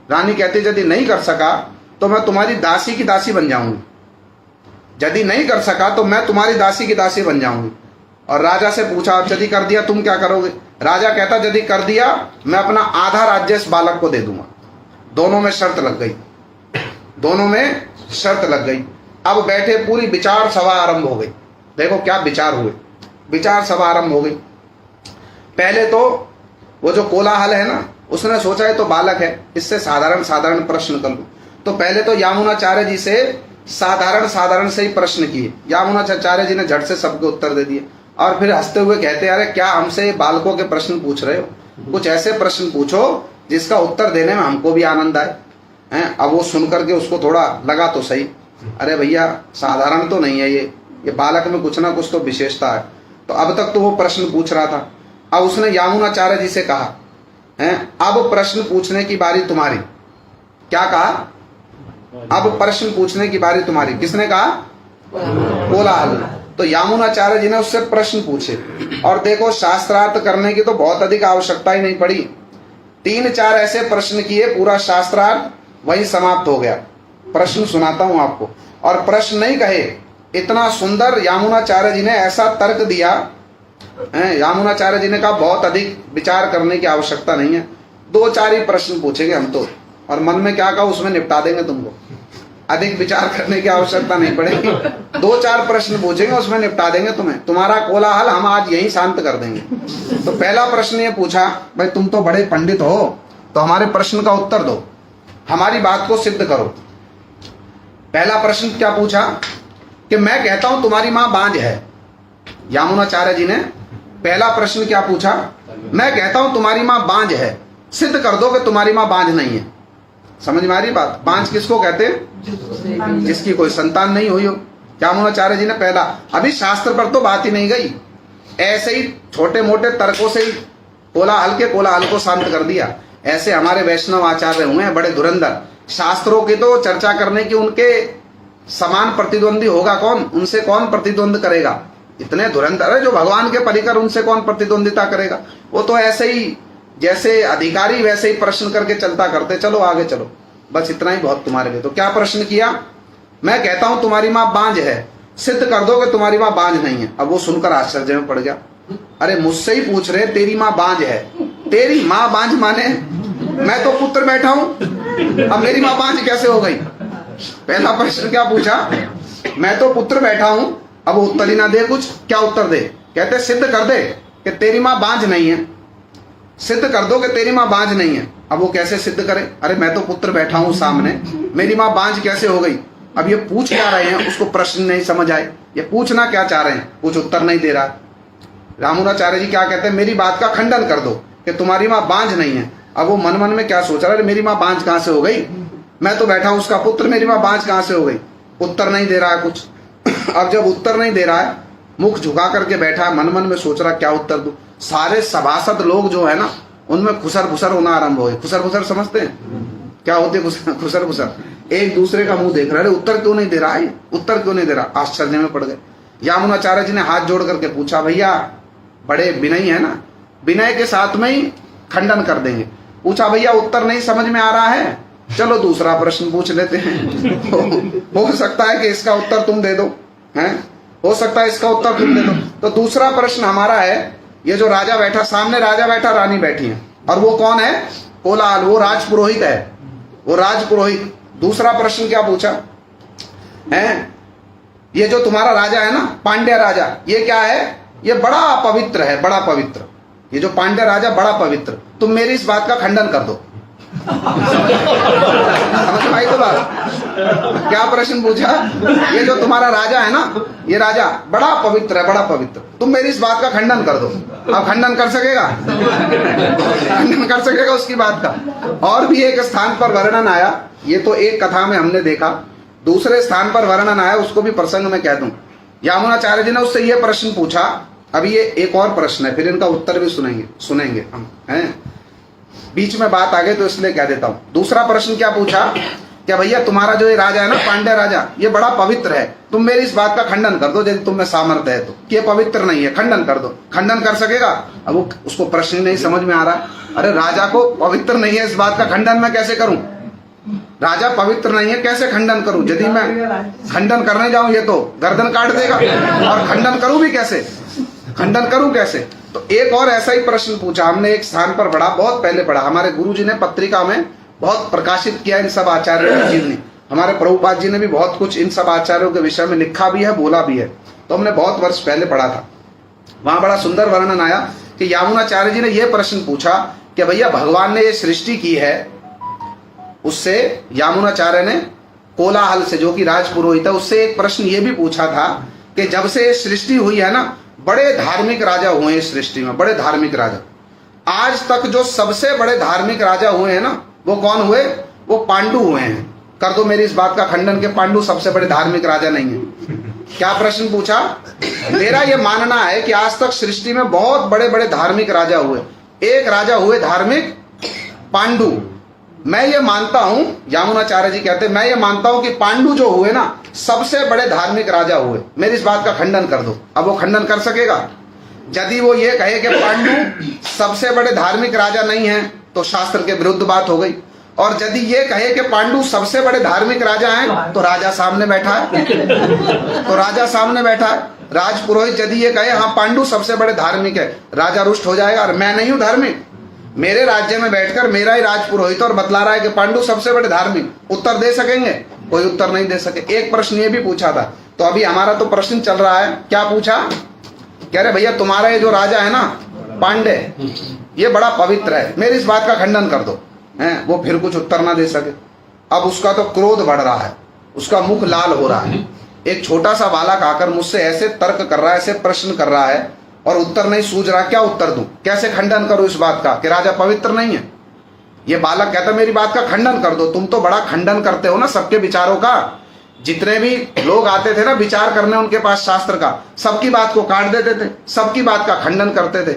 Speaker 1: रानी कहती है, यदि नहीं कर सका तो मैं तुम्हारी दासी की दासी बन जाऊंगी। यदि नहीं कर सका तो मैं तुम्हारी दासी की दासी बन जाऊंगी। और राजा से पूछा, यदि कर दिया तुम क्या करोगे? राजा कहता, यदि कर दिया मैं अपना आधा राज्य इस बालक को दे दूंगा। दोनों में शर्त लग गई, दोनों में शर्त लग गई। अब बैठे, पूरी विचार सभा आरंभ हो गई। देखो क्या विचार हुए, विचार सभा आरंभ हो गई। पहले तो वो जो कोलाहल है ना, उसने सोचा है तो बालक है, इससे साधारण साधारण प्रश्न कर लूं। तो पहले तो यामुनाचार्य जी से साधारण साधारण से ही प्रश्न किए। यामुनाचार्य जी ने झट से सबके उत्तर दे दिए और फिर हंसते हुए कहते, अरे क्या हमसे बालकों के प्रश्न पूछ रहे हो? कुछ ऐसे प्रश्न पूछो जिसका उत्तर देने में हमको भी आनंद आए। अब वो सुनकर के उसको थोड़ा लगा तो सही, अरे भैया साधारण तो नहीं है ये बालक में कुछ ना कुछ तो विशेषता है। तो अब तक तो वो प्रश्न पूछ रहा था। अब उसने यामुनाचार्य जी से कहा, अब प्रश्न पूछने की बारी तुम्हारी। क्या कहा? अब प्रश्न पूछने की बारी तुम्हारी। किसने कहा? कोलाहल। तो यामुनाचार्य जी ने उससे प्रश्न पूछे और देखो, शास्त्रार्थ करने की तो बहुत अधिक आवश्यकता ही नहीं पड़ी। 3-4 ऐसे प्रश्न किए, पूरा शास्त्रार्थ वहीं समाप्त हो गया। प्रश्न सुनाता हूं आपको। और प्रश्न नहीं कहे, इतना सुंदर यामुनाचार्य जी ने ऐसा तर्क दिया। यामुनाचार्य जी ने कहा, बहुत अधिक विचार करने की आवश्यकता नहीं है, 2-4 ही प्रश्न पूछेंगे हम तो, और मन में क्या कहा उसमें निपटा देंगे तुमको। अधिक विचार करने की आवश्यकता नहीं पड़ेगी, 2-4 प्रश्न पूछेंगे, उसमें निपटा देंगे तुम्हें। तुम्हारा कोलाहल हम आज यहीं शांत कर देंगे। तो पहला प्रश्न ये पूछा, भाई तुम तो बड़े पंडित हो, तो हमारे प्रश्न का उत्तर दो, हमारी बात को सिद्ध करो। पहला प्रश्न क्या पूछा कि मैं कहता हूं तुम्हारी मां बांझ है। यामुनाचार्य जी ने पहला प्रश्न क्या पूछा, मैं कहता हूं तुम्हारी मां बांझ है, सिद्ध कर दो कि तुम्हारी मां बांझ नहीं है। समझ में आ रही बात? बांझ किसको कहते हैं? जिसकी कोई संतान नहीं हुई हो। यामुनाचार्य जी ने पहला, अभी शास्त्र पर तो बात ही नहीं गई, ऐसे ही छोटे मोटे तर्कों से ही कोलाहल को शांत कर दिया। ऐसे हमारे वैष्णव आचार्य हुए हैं बड़े धुरंधर, शास्त्रों की तो चर्चा करने की उनके समान प्रतिद्वंदी होगा कौन? उनसे कौन प्रतिद्वंद करेगा? इतने धुरंधर है जो भगवान के परिकर, उनसे कौन प्रतिद्वंदिता करेगा? वो तो ऐसे ही जैसे अधिकारी वैसे ही प्रश्न करके चलता करते, चलो आगे चलो, बस इतना ही बहुत तुम्हारे लिए। तो क्या प्रश्न किया? मैं कहता हूं तुम्हारी मां बांझ है, सिद्ध कर दो कि तुम्हारी मां बांझ नहीं है। अब वो सुनकर आश्चर्य में पड़ गया, अरे मुझसे ही पूछ रहे तेरी मां बांझ है? तेरी मां बांझ माने मैं तो पुत्र बैठा हूं, अब मेरी माँ बांझ कैसे हो गई? पहला प्रश्न क्या पूछा? मैं तो पुत्र बैठा हूं, अब उत्तर ही ना दे कुछ, क्या उत्तर दे? कहते सिद्ध कर दे कि तेरी माँ बांझ नहीं है, सिद्ध कर दो कि तेरी माँ बांझ नहीं है। अब वो कैसे सिद्ध करे? अरे मैं तो पुत्र बैठा हूं सामने, मेरी माँ बांझ कैसे हो गई? अब ये पूछ क्या रहे हैं, उसको प्रश्न नहीं समझ आए, ये पूछना क्या चाह रहे हैं, कुछ उत्तर नहीं दे रहा। रामानुजाचार्य जी क्या कहते हैं? मेरी बात का खंडन कर दो कि तुम्हारी माँ बांझ नहीं है। अब वो मन मन में क्या सोच रहा है? मेरी माँ बांझ कहां से हो गई? मैं तो बैठा हूं उसका पुत्र, मेरी माँ बांझ कहां से हो गई? उत्तर नहीं दे रहा है कुछ। अब जब उत्तर नहीं दे रहा है, मुख झुका करके बैठा है, मन मन में सोच रहा क्या उत्तर दूं। सारे सभासद लोग जो है ना, उनमें खुसर फुसर होना आरंभ हो गए। खुसर फुसर समझते हैं क्या होते? खुसर फुसर, एक दूसरे का मुंह देख रहे, उत्तर क्यों नहीं दे रहा है, उत्तर क्यों नहीं दे रहा? आश्चर्य में पड़ गए। यामुनाचार्य जी ने हाथ जोड़ करके पूछा, भैया बड़े विनयी है ना, विनय के साथ में ही खंडन कर देंगे। पूछा भैया उत्तर नहीं समझ में आ रहा है, चलो दूसरा प्रश्न पूछ लेते हैं। हो सकता है कि इसका उत्तर तुम दे दो, हैं? हो सकता है इसका उत्तर तुम दे दो। तो दूसरा प्रश्न हमारा है, ये जो राजा बैठा, सामने राजा बैठा, रानी बैठी है, और वो कौन है? कोलाहल, वो राज पुरोहित है, वो राज पुरोहित। दूसरा प्रश्न क्या पूछा है? ये जो तुम्हारा राजा है ना, पांड्य राजा, ये क्या है? ये बड़ा पवित्र है, बड़ा पवित्र। ये जो पांड्य राजा बड़ा पवित्र, तुम मेरी इस बात का खंडन कर दो। समझ में आई तो बात? क्या प्रश्न पूछा? ये जो तुम्हारा राजा है ना, ये राजा बड़ा पवित्र है, बड़ा पवित्र, तुम मेरी इस बात का खंडन कर दो। अब खंडन कर सकेगा? खंडन कर सकेगा उसकी बात का? और भी एक स्थान पर वर्णन आया, ये तो एक कथा में हमने देखा, दूसरे स्थान पर वर्णन आया, उसको भी प्रसंग में कह दूं। यामुनाचार्य जी ने उससे ये प्रश्न पूछा। अभी ये एक और प्रश्न है, फिर इनका उत्तर भी सुनेंगे हम, हैं? बीच में बात आ गई तो इसलिए कह देता हूं। दूसरा प्रश्न क्या पूछा? क्या भैया तुम्हारा जो ये राजा है ना, पांड्य राजा, ये बड़ा पवित्र है, तुम मेरी इस बात का खंडन कर दो, यदि तुम में सामर्थ्य है तो, कि ये पवित्र नहीं है, खंडन कर दो। खंडन कर सकेगा? अब वो उसको प्रश्न नहीं समझ में आ रहा। अरे राजा को पवित्र नहीं है, इस बात का खंडन मैं कैसे करूं? राजा पवित्र नहीं है, कैसे खंडन करूं? यदि मैं खंडन करने जाऊं, ये तो गर्दन काट देगा, और खंडन करूं भी कैसे? खंडन करूं कैसे? तो एक और ऐसा ही प्रश्न पूछा हमने, एक स्थान पर पढ़ा, बहुत पहले पढ़ा, हमारे गुरुजी ने पत्रिका में बहुत प्रकाशित किया इन सब आचार्यों की जीवनी। हमारे प्रभुपाद जी ने भी बहुत कुछ इन सब आचार्यों के विषय में लिखा भी है, बोला भी है, तो हमने बहुत वर्ष पहले पढ़ा था। वहां बड़ा सुंदर वर्णन आया कि यामुनाचार्य जी ने यह प्रश्न पूछा कि भैया भगवान ने ये सृष्टि की है, उससे यामुनाचार्य ने कोलाहल से, जो कि राजपुरोहित है, उससे एक प्रश्न ये भी पूछा था कि जब से सृष्टि हुई है ना, बड़े धार्मिक राजा हुए हैं इस सृष्टि में, बड़े धार्मिक राजा। आज तक जो सबसे बड़े धार्मिक राजा हुए हैं ना, वो कौन हुए? वो पांडु हुए हैं। कर दो मेरी इस बात का खंडन कि पांडु सबसे बड़े धार्मिक राजा नहीं है। क्या प्रश्न पूछा? मेरा ये मानना है कि आज तक सृष्टि में बहुत बड़े बड़े धार्मिक राजा हुए, एक राजा हुए धार्मिक, पांडु। मैं ये मानता हूं, यामुनाचार्य जी कहते हैं, मैं ये मानता हूं कि पांडु जो हुए ना, सबसे बड़े धार्मिक राजा हुए। मेरी इस बात का खंडन कर दो। अब वो खंडन कर सकेगा? यदि वो ये कहे कि पांडु सबसे बड़े धार्मिक राजा नहीं है, तो शास्त्र के विरुद्ध बात हो गई। और यदि ये कहे कि पांडु सबसे बड़े धार्मिक राजा हैं, तो राजा सामने बैठा है, तो राजा सामने बैठा है। राजपुरोहित यदि ये कहे हाँ पांडु सबसे बड़े धार्मिक है, राजा रुष्ट हो जाएगा। और मैं नहीं हूं धार्मिक, मेरे राज्य में बैठकर मेरा ही राजपुरोहित और बतला रहा है कि पांडु सबसे बड़े धार्मिक, उत्तर दे सकेंगे? कोई उत्तर नहीं दे सके। एक प्रश्न ये भी पूछा था। तो अभी हमारा तो प्रश्न चल रहा है, क्या पूछा? कह रहे भैया तुम्हारा ये जो राजा है ना, पांड्य, ये बड़ा पवित्र है, मेरी इस बात का खंडन कर दो। हैं? वो फिर कुछ उत्तर ना दे सके। अब उसका तो क्रोध बढ़ रहा है, उसका मुख लाल हो रहा है। एक छोटा सा बालक आकर मुझसे ऐसे तर्क कर रहा है, ऐसे प्रश्न कर रहा है, और उत्तर नहीं सूझ रहा, क्या उत्तर दूं? कैसे खंडन करूं इस बात का कि राजा पवित्र नहीं है? ये बालक कहता मेरी बात का खंडन कर दो। तुम तो बड़ा खंडन करते हो ना सबके विचारों का। जितने भी लोग आते थे ना विचार करने उनके पास शास्त्र का, सबकी बात को काट देते थे, सबकी बात का खंडन करते थे।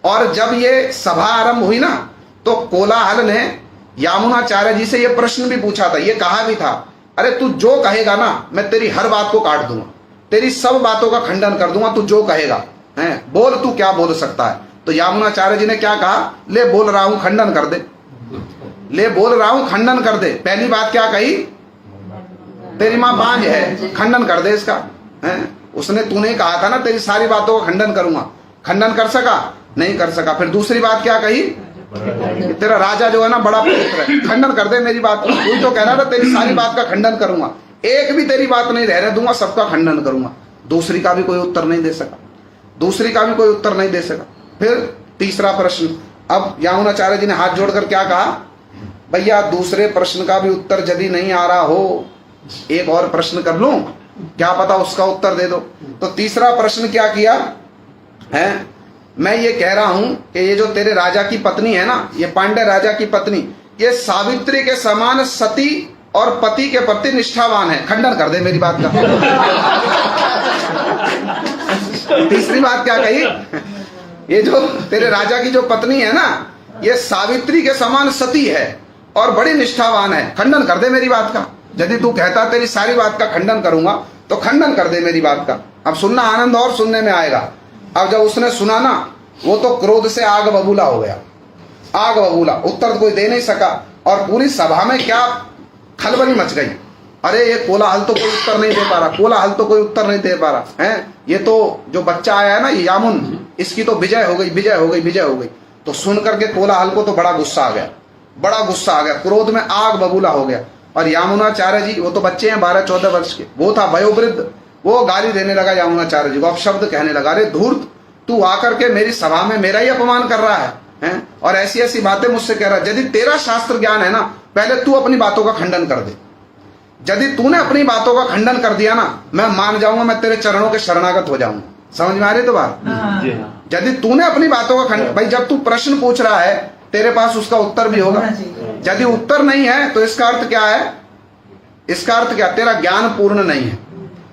Speaker 1: और जब ये सभा आरंभ हुई ना, तो कोलाहल ने यामुनाचार्य जी से ये प्रश्न भी पूछा था, ये कहा भी था, अरे तू जो कहेगा ना, मैं तेरी हर बात को काट दूंगा, तेरी सब बातों का खंडन कर दूंगा, तू जो कहेगा है, बोल तू क्या बोल सकता है। तो यामुनाचार्य जी ने क्या कहा? ले बोल रहा हूं, खंडन कर दे, ले बोल रहा हूं, खंडन कर दे। पहली बात क्या कही? तेरी मां बांझ है, खंडन कर दे इसका। है उसने, तूने कहा था ना तेरी सारी बातों का खंडन करूंगा, खंडन कर सका? नहीं कर सका। फिर दूसरी बात क्या कही? तेरा राजा जो है ना बड़ा पवित्र है, खंडन कर दे मेरी बात का। तू तो कह रहा था तेरी सारी बात का खंडन करूंगा, एक भी तेरी बात नहीं रहने दूंगा, सबका खंडन करूंगा। दूसरी का भी कोई उत्तर नहीं दे सका, दूसरी का भी कोई उत्तर नहीं दे सका। फिर तीसरा प्रश्न, अब यामुनाचार्य जी ने हाथ जोड़कर क्या कहा, भैया दूसरे प्रश्न का भी उत्तर यदि नहीं आ रहा हो, एक और प्रश्न कर लूं, क्या पता उसका उत्तर दे दो। तो तीसरा प्रश्न क्या किया है, मैं ये कह रहा हूं कि ये जो तेरे राजा की पत्नी है ना, ये पांडे राजा की पत्नी, ये सावित्री के समान सती और पति के प्रति निष्ठावान है, खंडन कर दे मेरी बात का। तीसरी बात क्या कही, ये जो तेरे राजा की जो पत्नी है ना, ये सावित्री के समान सती है और बड़ी निष्ठावान है, खंडन कर दे मेरी बात का। यदि तू कहता तेरी सारी बात का खंडन करूंगा तो खंडन कर दे मेरी बात का। अब सुनना आनंद और सुनने में आएगा। अब जब उसने सुना ना, वो तो क्रोध से आग बबूला हो गया, आग बबूला, उत्तर कोई दे नहीं सका और पूरी सभा में क्या खलबली मच गई। अरे ये कोलाहल तो कोई उत्तर नहीं दे पा रहा, कोलाहल तो कोई उत्तर नहीं दे पा रहा है। ये तो जो बच्चा आया है ना, ये यामुन, इसकी तो विजय हो गई, विजय हो गई, विजय हो गई। तो सुन करके कोलाहल को तो बड़ा गुस्सा आ गया, बड़ा गुस्सा आ गया, क्रोध में आग बबूला हो गया। और यामुनाचार्य जी, वो तो बच्चे हैं 12-14 वर्ष के, वो था वयोवृद्ध, वो गाली देने लगा यामुनाचार्य जी को, अब शब्द कहने लगा, अरे धूर्त, तू आकर के मेरी सभा में मेरा ही अपमान कर रहा है और ऐसी ऐसी बातें मुझसे कह रहा है। यदि तेरा शास्त्र ज्ञान है ना, पहले तू अपनी बातों का खंडन कर दे। यदि तूने अपनी बातों का खंडन कर दिया ना, मैं मान जाऊंगा, मैं तेरे चरणों के शरणागत हो जाऊंगा। समझ में आ रही तो बात? यदि तूने अपनी बातों का खंडन, भाई जब तू प्रश्न पूछ रहा है, तेरे पास उसका उत्तर भी होगा। यदि उत्तर नहीं है तो इसका अर्थ क्या है, इसका अर्थ क्या, तेरा ज्ञान पूर्ण नहीं है।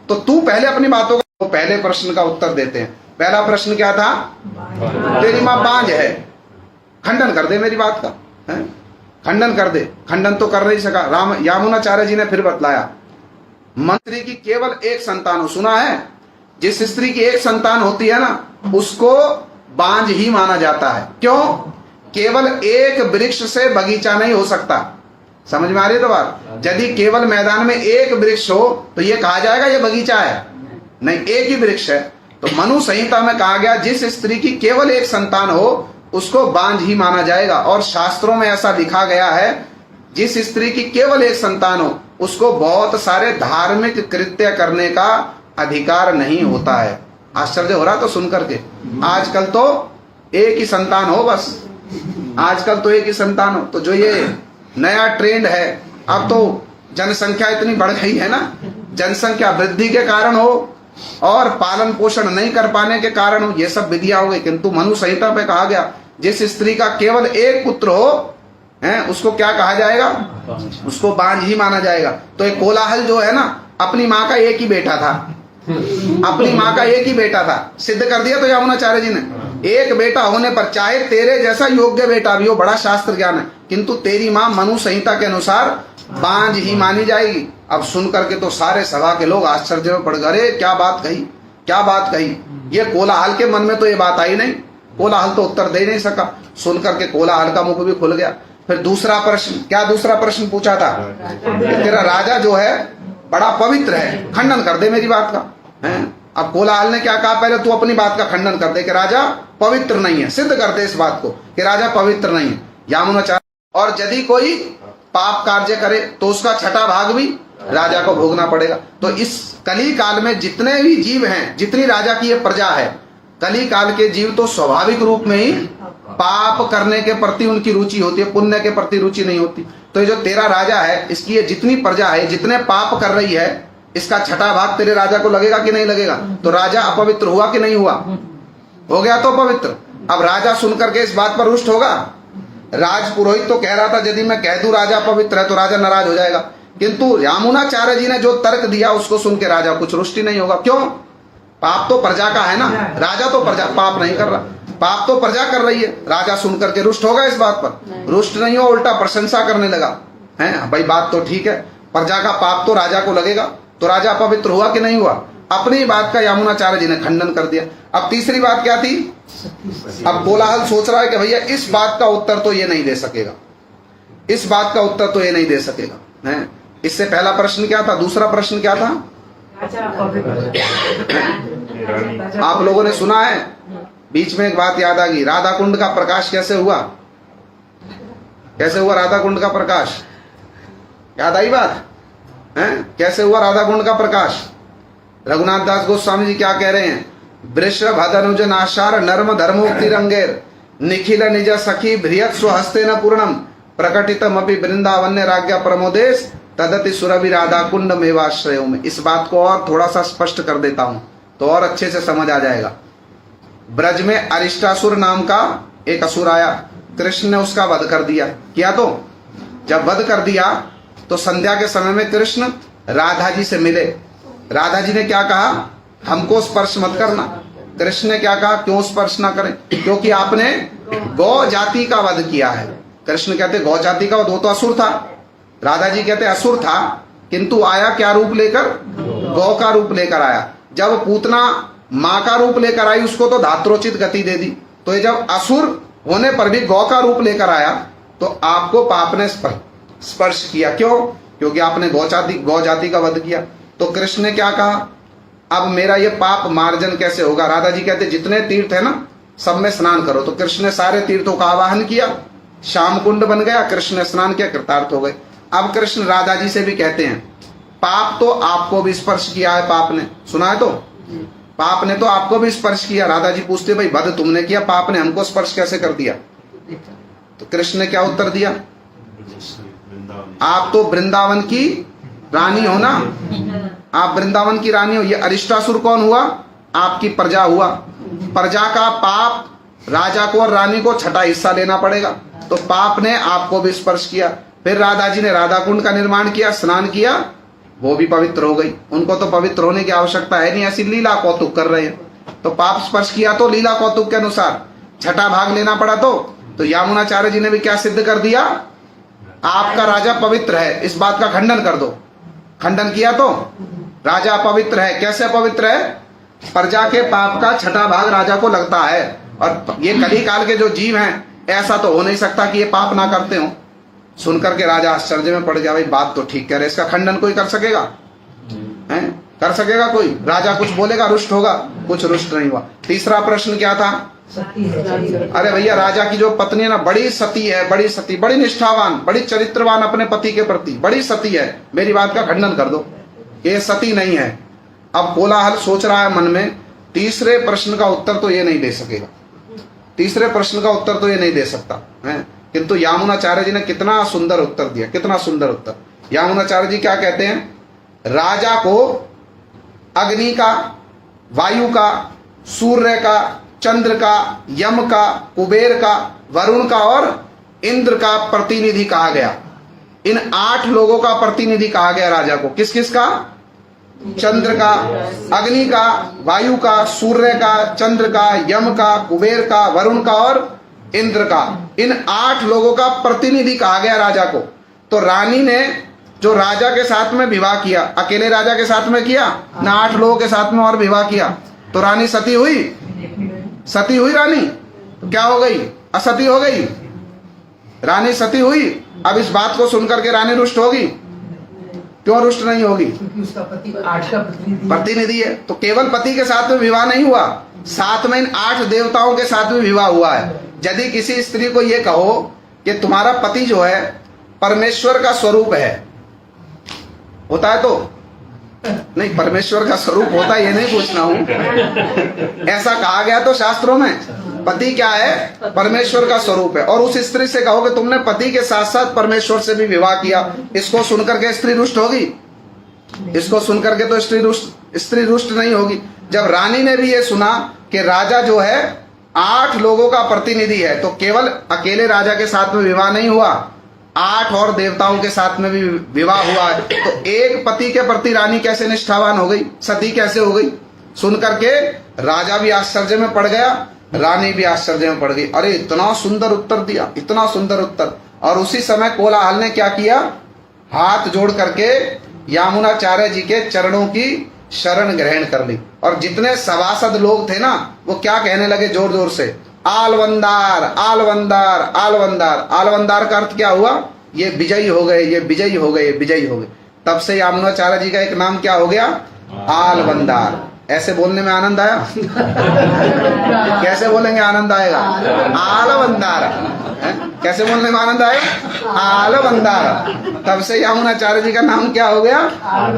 Speaker 1: तो तू पहले अपनी बातों का, पहले प्रश्न का उत्तर देते हैं। पहला प्रश्न क्या था, तेरी मां बांझ है, खंडन कर दे मेरी बात का, है? खंडन कर दे। खंडन तो कर नहीं सका। यामुनाचार्य जी ने फिर बतलाया, मंत्री की केवल एक संतान हो, सुना है, जिस स्त्री की एक संतान होती है ना, उसको बांझ ही माना जाता है। क्यों? केवल एक वृक्ष से बगीचा नहीं हो सकता। समझ में आ रही है तो बात? यदि केवल मैदान में एक वृक्ष हो तो ये कहा जाएगा ये बगीचा है? नहीं, एक ही वृक्ष है। तो मनु संहिता में कहा गया, जिस स्त्री की केवल एक संतान हो उसको बांझ ही माना जाएगा। और शास्त्रों में ऐसा लिखा गया है, जिस स्त्री की केवल एक संतान हो उसको बहुत सारे धार्मिक कृत्य करने का अधिकार नहीं होता है। आश्चर्य हो रहा तो सुन करके। आजकल तो एक ही संतान हो, बस आजकल तो एक ही संतान हो। तो जो ये नया ट्रेंड है, अब तो जनसंख्या इतनी बढ़ गई है ना, जनसंख्या वृद्धि के कारण हो और पालन पोषण नहीं कर पाने के कारण हो, ये सब विधियां हो गई। किंतु मनु संहिता पे कहा गया, जिस स्त्री का केवल एक पुत्र हो है, उसको क्या कहा जाएगा, उसको बांझ ही माना जाएगा। तो एक कोलाहल जो है ना, अपनी माँ का एक ही बेटा था, अपनी माँ का एक ही बेटा था, सिद्ध कर दिया तो यामुनाचार्य जी ने। एक बेटा होने पर चाहे तेरे जैसा योग्य बेटा भी हो, बड़ा शास्त्र ज्ञान है, किंतु तेरी माँ मनु संहिता के अनुसार बांझ ही मानी जाएगी। अब सुन करके तो सारे सभा के लोग आश्चर्य में पड़ गए, अरे क्या बात कही, क्या बात कही। ये कोलाहल के मन में तो ये बात आई नहीं, कोलाहल तो उत्तर दे नहीं सका। सुन करके कोलाहल का मुख भी खुल गया। फिर दूसरा प्रश्न, क्या दूसरा प्रश्न पूछा था, तेरा राजा जो है बड़ा पवित्र है, खंडन कर दे मेरी बात का, है? अब कोलाहल ने क्या कहा, पहले तू अपनी बात का खंडन कर दे कि राजा पवित्र नहीं है, सिद्ध कर दे इस बात को कि राजा पवित्र नहीं है। यामुनाचार्य, और यदि कोई पाप कार्य करे तो उसका छठा भाग भी राजा को भोगना पड़ेगा। तो इस कली काल में जितने भी जीव हैं, जितनी राजा की ये प्रजा है, कली काल के जीव तो स्वाभाविक रूप में ही पाप करने के प्रति उनकी रुचि होती है, पुण्य के प्रति रुचि नहीं होती। तो ये जो तेरा राजा है, इसकी ये जितनी प्रजा है, जितने पाप कर रही है, इसका छठा भाग तेरे राजा को लगेगा कि नहीं लगेगा? तो राजा अपवित्र हुआ कि नहीं हुआ? हो गया तो पवित्र। अब राजा सुन करके इस बात पर रुष्ट होगा। राज पुरोहित तो कह रहा था, यदि मैं कह दूं राजा पवित्र है तो राजा नाराज हो जाएगा, किंतु यामुनाचार्य जी ने जो तर्क दिया उसको सुन के राजा कुछ रुष्टि नहीं होगा। क्यों? पाप तो प्रजा का है ना, राजा तो प्रजा पाप नहीं कर रहा, पाप तो प्रजा कर रही है। राजा सुन करके रुष्ट होगा इस बात पर? रुष्ट नहीं हो, उल्टा प्रशंसा करने लगा, है भाई बात तो ठीक है, प्रजा का पाप तो राजा को लगेगा, तो राजा पवित्र हुआ कि नहीं हुआ? अपनी बात का यामुनाचार्य जी ने खंडन कर दिया। अब तीसरी बात क्या थी? अब कोलाहल सोच रहा है कि भैया इस बात का उत्तर तो ये नहीं दे सकेगा, इस बात का उत्तर तो ये नहीं दे सकेगा, है? इससे पहला प्रश्न क्या था, दूसरा प्रश्न क्या था? आप लोगों ने सुना है, बीच में एक बात याद आ गई, राधा कुंड का प्रकाश कैसे हुआ? कैसे हुआ राधा कुंड का प्रकाश? याद आई बात है? कैसे हुआ राधा कुंड का प्रकाश? रघुनाथ दास गोस्वामी जी क्या कह रहे हैं? वृषभ हदनुज नाशार नर्म धर्मोक्ति रंगेर निखिल निज सखी भ्रियत स्वहस्ते न पूर्णम प्रकटितम अपि वृंदावन्य राज्ञा प्रमोदेश तदति सुरभि राधा कुंड मेवाश्रयों में। इस बात को और थोड़ा सा स्पष्ट कर देता हूं तो और अच्छे से समझ आ जाएगा। ब्रज में अरिष्टासुर नाम का एक असुर आया, कृष्ण ने उसका वध कर दिया। किया तो जब वध कर दिया तो संध्या के समय में कृष्ण राधा जी से मिले। राधा जी ने क्या कहा? हमको स्पर्श मत करना। कृष्ण ने क्या कहा? क्यों स्पर्श ना करें? क्योंकि आपने गौ जाति का वध किया है। कृष्ण कहते गौ जाति का वध, वो तो असुर था। राधा जी कहते असुर था किंतु आया क्या रूप लेकर? गौ का रूप लेकर आया। जब पूतना माँ का रूप लेकर आई उसको तो धात्रोचित गति दे दी, तो ये जब असुर होने पर भी गौ का रूप लेकर आया तो आपको पाप ने स्पर्श किया। क्यों? क्योंकि आपने गौ जाति का वध किया। तो कृष्ण ने क्या कहा? अब मेरा ये पाप मार्जन कैसे होगा? राधा जी कहते जितने तीर्थ है ना सब में स्नान करो। तो कृष्ण ने सारे तीर्थों का आवाहन किया, श्याम कुंड बन गया, कृष्ण ने स्नान किया, कृतार्थ हो गए। अब कृष्ण राधा जी से भी कहते हैं पाप तो आपको भी स्पर्श किया है, पाप ने सुना है तो पाप ने तो आपको भी स्पर्श किया। राधा जी पूछते भाई वध तुमने किया, पाप ने हमको स्पर्श कैसे कर दिया? तो कृष्ण ने क्या उत्तर दिया? आप तो वृंदावन की रानी हो ना, आप वृंदावन की रानी हो। ये अरिष्टासुर कौन हुआ? आपकी प्रजा हुआ। प्रजा का पाप राजा को और रानी को छठा हिस्सा लेना पड़ेगा। तो पाप ने आपको भी स्पर्श किया। फिर राधा जी ने राधा कुंड का निर्माण किया, स्नान किया, वो भी पवित्र हो गई। उनको तो पवित्र होने की आवश्यकता है नहीं, ऐसी लीला कौतुक कर रहे हैं। तो पाप स्पर्श किया तो लीला कौतुक के अनुसार छठा भाग लेना पड़ा। तो यामुनाचार्य जी ने भी क्या सिद्ध कर दिया? आपका राजा पवित्र है, इस बात का खंडन कर दो। खंडन किया तो राजा पवित्र है। कैसे पवित्र है? प्रजा के पाप का छठा भाग राजा को लगता है। और ये कली काल के जो जीव हैं ऐसा तो हो नहीं सकता कि ये पाप ना करते हो। सुनकर के राजा आश्चर्य में पड़ गया, भाई बात तो ठीक कह रहे, इसका खंडन कोई कर सकेगा? हैं? कर सकेगा कोई? राजा कुछ बोलेगा रुष्ट होगा? कुछ रुष्ट नहीं हुआ। तीसरा प्रश्न क्या था? अरे भैया राजा की जो पत्नी है ना बड़ी सती है, बड़ी सती, बड़ी निष्ठावान, बड़ी चरित्रवान अपने पति के प्रति, बड़ी सती है, मेरी बात का खंडन कर दो, ये सती नहीं है। अब कोलाहल सोच रहा है मन में, तीसरे प्रश्न का उत्तर तो ये नहीं दे सकेगा, तीसरे प्रश्न का उत्तर तो ये नहीं दे सकता है। किंतु यामुनाचार्य जी ने कितना सुंदर उत्तर दिया, कितना सुंदर उत्तर। यामुनाचार्य जी क्या कहते हैं? राजा को अग्नि का, वायु का, सूर्य का, चंद्र का, यम का, कुबेर का, वरुण का और इंद्र का प्रतिनिधि कहा गया। इन 8 लोगों का प्रतिनिधि कहा गया राजा को। किस किस का? चंद्र का, अग्नि का, वायु का, सूर्य का, चंद्र का, यम का, कुबेर का, वरुण का और इंद्र का। इन 8 लोगों का प्रतिनिधि कहा गया राजा को। तो रानी ने जो राजा के साथ में विवाह किया, अकेले राजा के साथ में किया ना, 8 लोगों के साथ में और विवाह किया, तो रानी सती हुई? सती हुई रानी? तो क्या हो गई? असती हो गई। रानी सती हुई। अब इस बात को सुनकर के रानी रुष्ट होगी? क्यों रुष्ट नहीं होगी?
Speaker 2: क्योंकि उसका पति 8 का
Speaker 1: प्रतिनिधि है। तो केवल पति के साथ में विवाह नहीं हुआ, साथ में इन 8 देवताओं के साथ में विवाह हुआ है। यदि किसी स्त्री को यह कहो कि तुम्हारा पति जो है परमेश्वर का स्वरूप है, होता है तो नहीं, परमेश्वर का स्वरूप होता है ये नहीं पूछना हूं, ऐसा कहा गया तो शास्त्रों में पति क्या है? परमेश्वर का स्वरूप है। और उस स्त्री से कहो कि तुमने पति के साथ साथ परमेश्वर से भी विवाह किया, इसको सुनकर के स्त्री रुष्ट होगी? इसको सुनकर के तो स्त्री रुष्ट नहीं होगी। जब रानी ने भी ये सुना कि राजा जो है 8 लोगों का प्रतिनिधि है, तो केवल अकेले राजा के साथ में विवाह नहीं हुआ, 8 और देवताओं के साथ में भी विवाह हुआ है। तो एक पति के प्रति रानी कैसे निष्ठावान हो गई, सती कैसे हो गई? सुनकर के राजा भी आश्चर्य में पड़ गया, रानी भी आश्चर्य में पड़ गई। अरे इतना सुंदर उत्तर दिया, इतना सुंदर उत्तर। और उसी समय कोलाहल ने क्या किया? हाथ जोड़ करके यामुनाचार्य जी के चरणों की शरण ग्रहण कर ली। और जितने सभासद लोग थे ना, वो क्या कहने लगे जोर जोर से? आलवंदार, आलवंदार, आलवंदार। आलवंदार का अर्थ क्या हुआ? ये विजयी हो गए, ये विजयी हो गए, विजयी हो गए। तब से यामुनाचार्य जी का एक नाम क्या हो गया? आलवंदार। ऐसे बोलने में आनंद आया? कैसे बोलेंगे आनंद आएगा? आलवंदार। कैसे बोलने में आनंद आया? आलवंदार। तब से यामुनाचार्य जी का नाम क्या हो गया?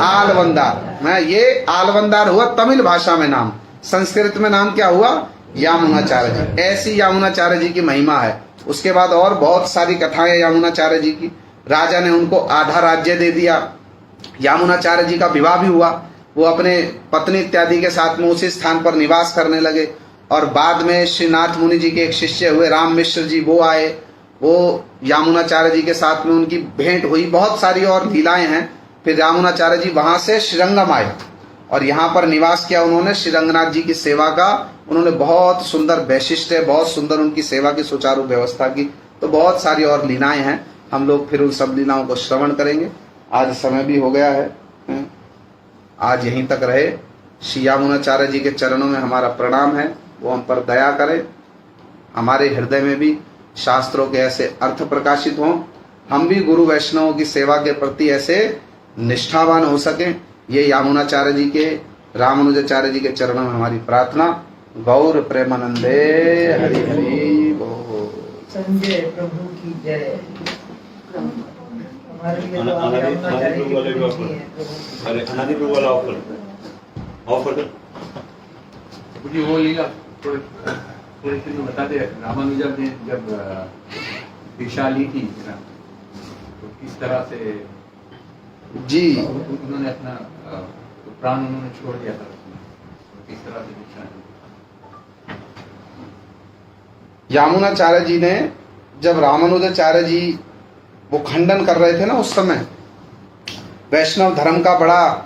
Speaker 1: आलवंदार। ये आलवंदार हुआ तमिल भाषा में नाम, संस्कृत में नाम क्या हुआ? यामुनाचार्य जी। ऐसी यामुनाचार्य जी की महिमा है। उसके बाद और बहुत सारी कथाएं यामुनाचार्य जी की। राजा ने उनको आधा राज्य दे दिया। यामुनाचार्य जी का विवाह भी हुआ। वो अपने पत्नी इत्यादि के साथ में उसी स्थान पर निवास करने लगे। और बाद में श्रीनाथ मुनि जी के एक शिष्य हुए राम मिश्र जी, वो आए। वो यामुनाचार्य जी के साथ में उनकी भेंट हुई। बहुत सारी और लीलाएं हैं। फिर यामुनाचार्य जी वहां से श्रीरंगम आए और यहाँ पर निवास किया उन्होंने। श्रीरंगनाथ जी की सेवा का उन्होंने बहुत सुंदर वैशिष्ट है, बहुत सुंदर उनकी सेवा की सुचारू व्यवस्था की। तो बहुत सारी और लीलाएं हैं। हम लोग फिर उन सब लीलाओं को श्रवण करेंगे। आज समय भी हो गया है, आज यहीं तक रहे। श्री यामुनाचार्य जी के चरणों में हमारा प्रणाम है। वो हम पर दया करें, हमारे हृदय में भी शास्त्रों के ऐसे अर्थ प्रकाशित हों, हम भी गुरु वैष्णवों की सेवा के प्रति ऐसे निष्ठावान हो सकें। ये यामुनाचार्य जी के, रामानुजाचार्य जी के चरणों में हमारी प्रार्थना। गौर प्रेमानंदे हरि हरि बोल।
Speaker 2: संजय प्रभु की जय। हमारे लिए तो यामुनाचार्य की पूजनीय है प्रभु।
Speaker 3: अरे अनादि प्रभु वाला ऑफर कर
Speaker 4: मुझे वो लीला थोड़ी सी बता दे। रामानुजा ने जब दीक्षा ली थी ना, तो किस तरह से
Speaker 1: जी
Speaker 4: उन्होंने अपना प्राण उन्होंने छोड़ दिया था उसमें, तो किस तरह से दीक्षा ली?
Speaker 1: यामुनाचार्य जी ने, जब रामानुजाचार्य जी वो खंडन कर रहे थे ना, उस समय वैष्णव धर्म का बड़ा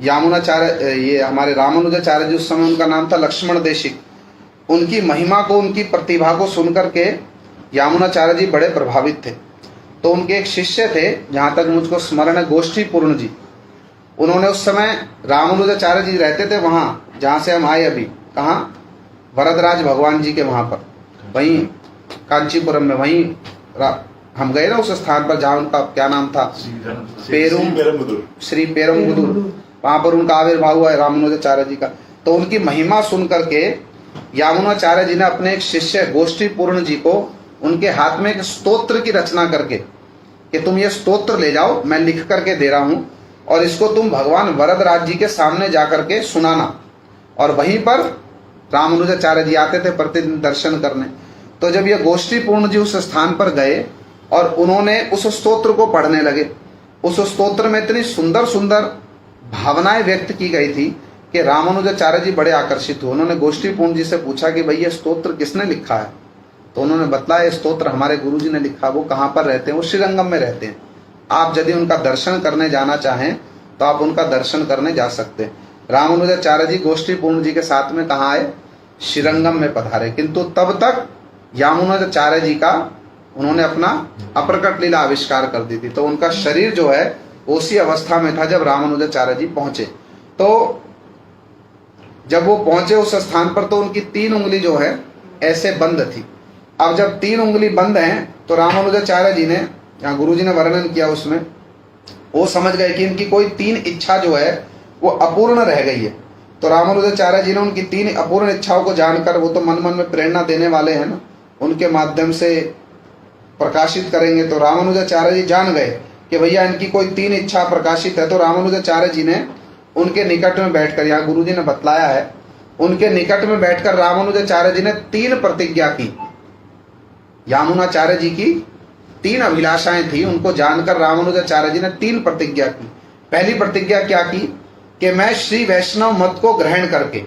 Speaker 1: यामुनाचार्य, ये हमारे रामानुजाचार्य जी, उस समय उनका नाम था लक्ष्मण देशिक। उनकी महिमा को, उनकी प्रतिभा को सुनकर के यामुनाचार्य जी बड़े प्रभावित थे। तो उनके एक शिष्य थे, जहाँ तक मुझको स्मरण है, गोष्ठी पूर्ण जी। उन्होंने उस समय, रामानुजाचार्य जी रहते थे वहाँ जहाँ से हम आए अभी, कहाँ? वरदराज भगवान जी के वहाँ पर, वहीं कांचीपुरम में, वहीं हम गए ना उस स्थान पर जहाँ उनका क्या नाम था? श्री पेरुम्बुदुर। वहाँ पर उनका आविर्भाव हुआ है रामानुजाचार्य जी का। तो उनकी महिमा सुन करके यामुनाचार्य जी ने अपने एक शिष्य गोष्ठी पूर्ण जी को, उनके हाथ में एक स्तोत्र की रचना करके, कि तुम ये स्तोत्र ले जाओ, मैं लिख करके दे रहा हूँ, और इसको तुम भगवान वरदराज जी के सामने जा करके सुनाना। और वहीं पर रामानुजाचार्य जी आते थे प्रतिदिन दर्शन करने। तो जब ये गोष्ठी पूर्ण जी उस स्थान पर गए और उन्होंने उस स्तोत्र को पढ़ने लगे, उस स्तोत्र में इतनी सुंदर सुंदर भावनाएं व्यक्त की गई थी कि रामानुजाचार्य जी बड़े आकर्षित हुए। उन्होंने गोष्ठी पूर्ण जी से पूछा कि भाई ये स्तोत्र किसने लिखा है? तो उन्होंने बताया, ये स्तोत्र हमारे गुरु जी ने लिखा। वो कहाँ पर रहते हैं? वो श्रीरंगम में रहते हैं। आप यदि उनका दर्शन करने जाना चाहें तो आप उनका दर्शन करने जा सकते हैं। रामानुजाचार्य जी गोष्ठी पूर्ण जी के साथ में कहाँ आए? श्रीरंगम में पधारे। किंतु तब तक यामुनाचार्य जी का, उन्होंने अपना अप्रकट लीला आविष्कार कर दी थी। तो उनका शरीर जो है उसी अवस्था में था जब रामानुजाचार्य जी पहुंचे। तो जब वो पहुंचे उस स्थान पर, तो उनकी 3 उंगली जो है ऐसे बंद थी। अब जब 3 उंगली बंद हैं, तो रामानुजाचार्य जी ने, यहाँ गुरु जी ने वर्णन किया उसमें, वो समझ गए कि इनकी कोई 3 इच्छा जो है वो अपूर्ण रह गई है। तो रामानुजाचार्य जी ने उनकी 3 अपूर्ण इच्छाओं को जानकर, वो तो मन मन में प्रेरणा देने वाले हैं ना, उनके माध्यम से प्रकाशित करेंगे। तो रामानुजाचार्य जी जान गए कि भैया इनकी कोई 3 इच्छा प्रकाशित है। तो रामानुजाचार्य जी ने उनके निकट में बैठकर, यहाँ गुरु जी ने बतलाया है, उनके निकट में बैठकर रामानुजाचार्य जी ने 3 प्रतिज्ञा की। यामुनाचार्य जी की 3 अभिलाषाएं थी, उनको जानकर रामानुजाचार्य जी ने 3 प्रतिज्ञा की। पहली प्रतिज्ञा क्या की? कि मैं श्री वैष्णव मत को ग्रहण करके,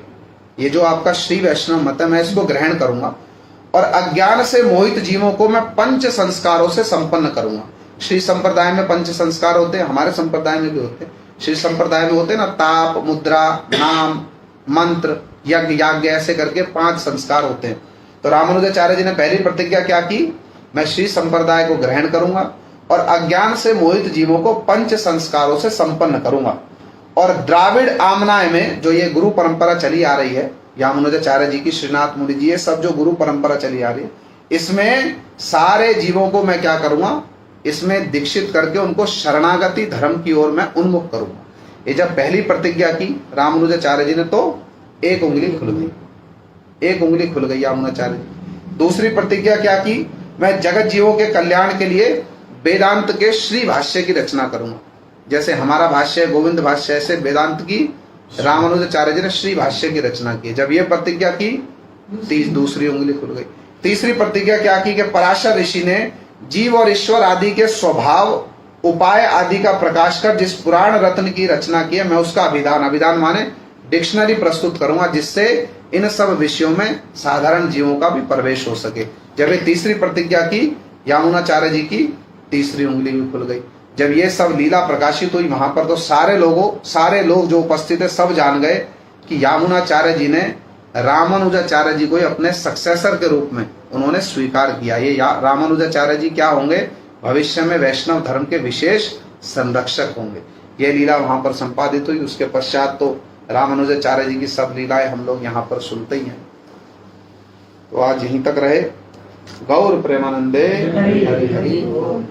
Speaker 1: ये जो आपका श्री वैष्णव मत है, मैं इसको ग्रहण करूंगा और अज्ञान से मोहित जीवों को मैं 5 संस्कारों से संपन्न करूंगा। श्री संप्रदाय में 5 संस्कार होते हैं, हमारे संप्रदाय में भी होते हैं। श्री संप्रदाय में होते हैं ना, ताप, मुद्रा, नाम, मंत्र, यज्ञ, याज्ञ, ऐसे करके 5 संस्कार होते हैं। तो रामानुजाचार्य जी ने पहली प्रतिज्ञा क्या की? मैं श्री संप्रदाय को ग्रहण करूंगा और अज्ञान से मोहित जीवों को 5 संस्कारों से संपन्न करूंगा। और द्राविड़ आमनाय में जो ये गुरु परंपरा चली आ रही है, यामुनाचार्य जी की, श्रीनाथ मुनि जी, ये सब जो गुरु परंपरा चली आ रही है, इसमें सारे जीवों को मैं क्या करूंगा? इसमें दीक्षित करके उनको शरणागति धर्म की ओर मैं उन्मुख करूंगा। ये जब पहली प्रतिज्ञा की रामानुजाचार्य जी ने, तो 1 उंगली खुल गई, 1 उंगली खुल गई यामुनाचार्य जी। दूसरी प्रतिज्ञा क्या की? मैं जगत जीवों के कल्याण के लिए वेदांत के श्री भाष्य की रचना करूंगा। जैसे हमारा भाष्य गोविंद भाष्य, ऐसे वेदांत की रामानुजाचार्य जी ने श्री भाष्य की रचना की। जब ये प्रतिज्ञा की, दूसरी उंगली खुल गई। तीसरी प्रतिज्ञा क्या की कि पराशर ऋषि ने जीव और ईश्वर आदि के स्वभाव, उपाय आदि का प्रकाश कर जिस पुराण रत्न की रचना की है, मैं उसका अभिधान माने डिक्शनरी प्रस्तुत करूंगा, जिससे इन सब विषयों में साधारण जीवों का भी प्रवेश हो सके। जब ये तीसरी प्रतिज्ञा की, यामुनाचार्य जी की तीसरी उंगली भी खुल गई। जब ये सब लीला प्रकाशित हुई वहां पर, तो सारे लोग जो उपस्थित है सब जान गए कि यामुनाचार्य जी ने रामानुजाचार्य जी को अपने सक्सेसर के रूप में उन्होंने स्वीकार किया। ये रामानुजाचार्य जी क्या होंगे? भविष्य में वैष्णव धर्म के विशेष संरक्षक होंगे। ये लीला वहां पर संपादित हुई। उसके पश्चात तो रामानुजाचार्य जी की सब लीलाएं हम लोग यहाँ पर सुनते ही हैं। तो आज यहीं तक रहे। गौर प्रेमानंदे हरि हरि बोल।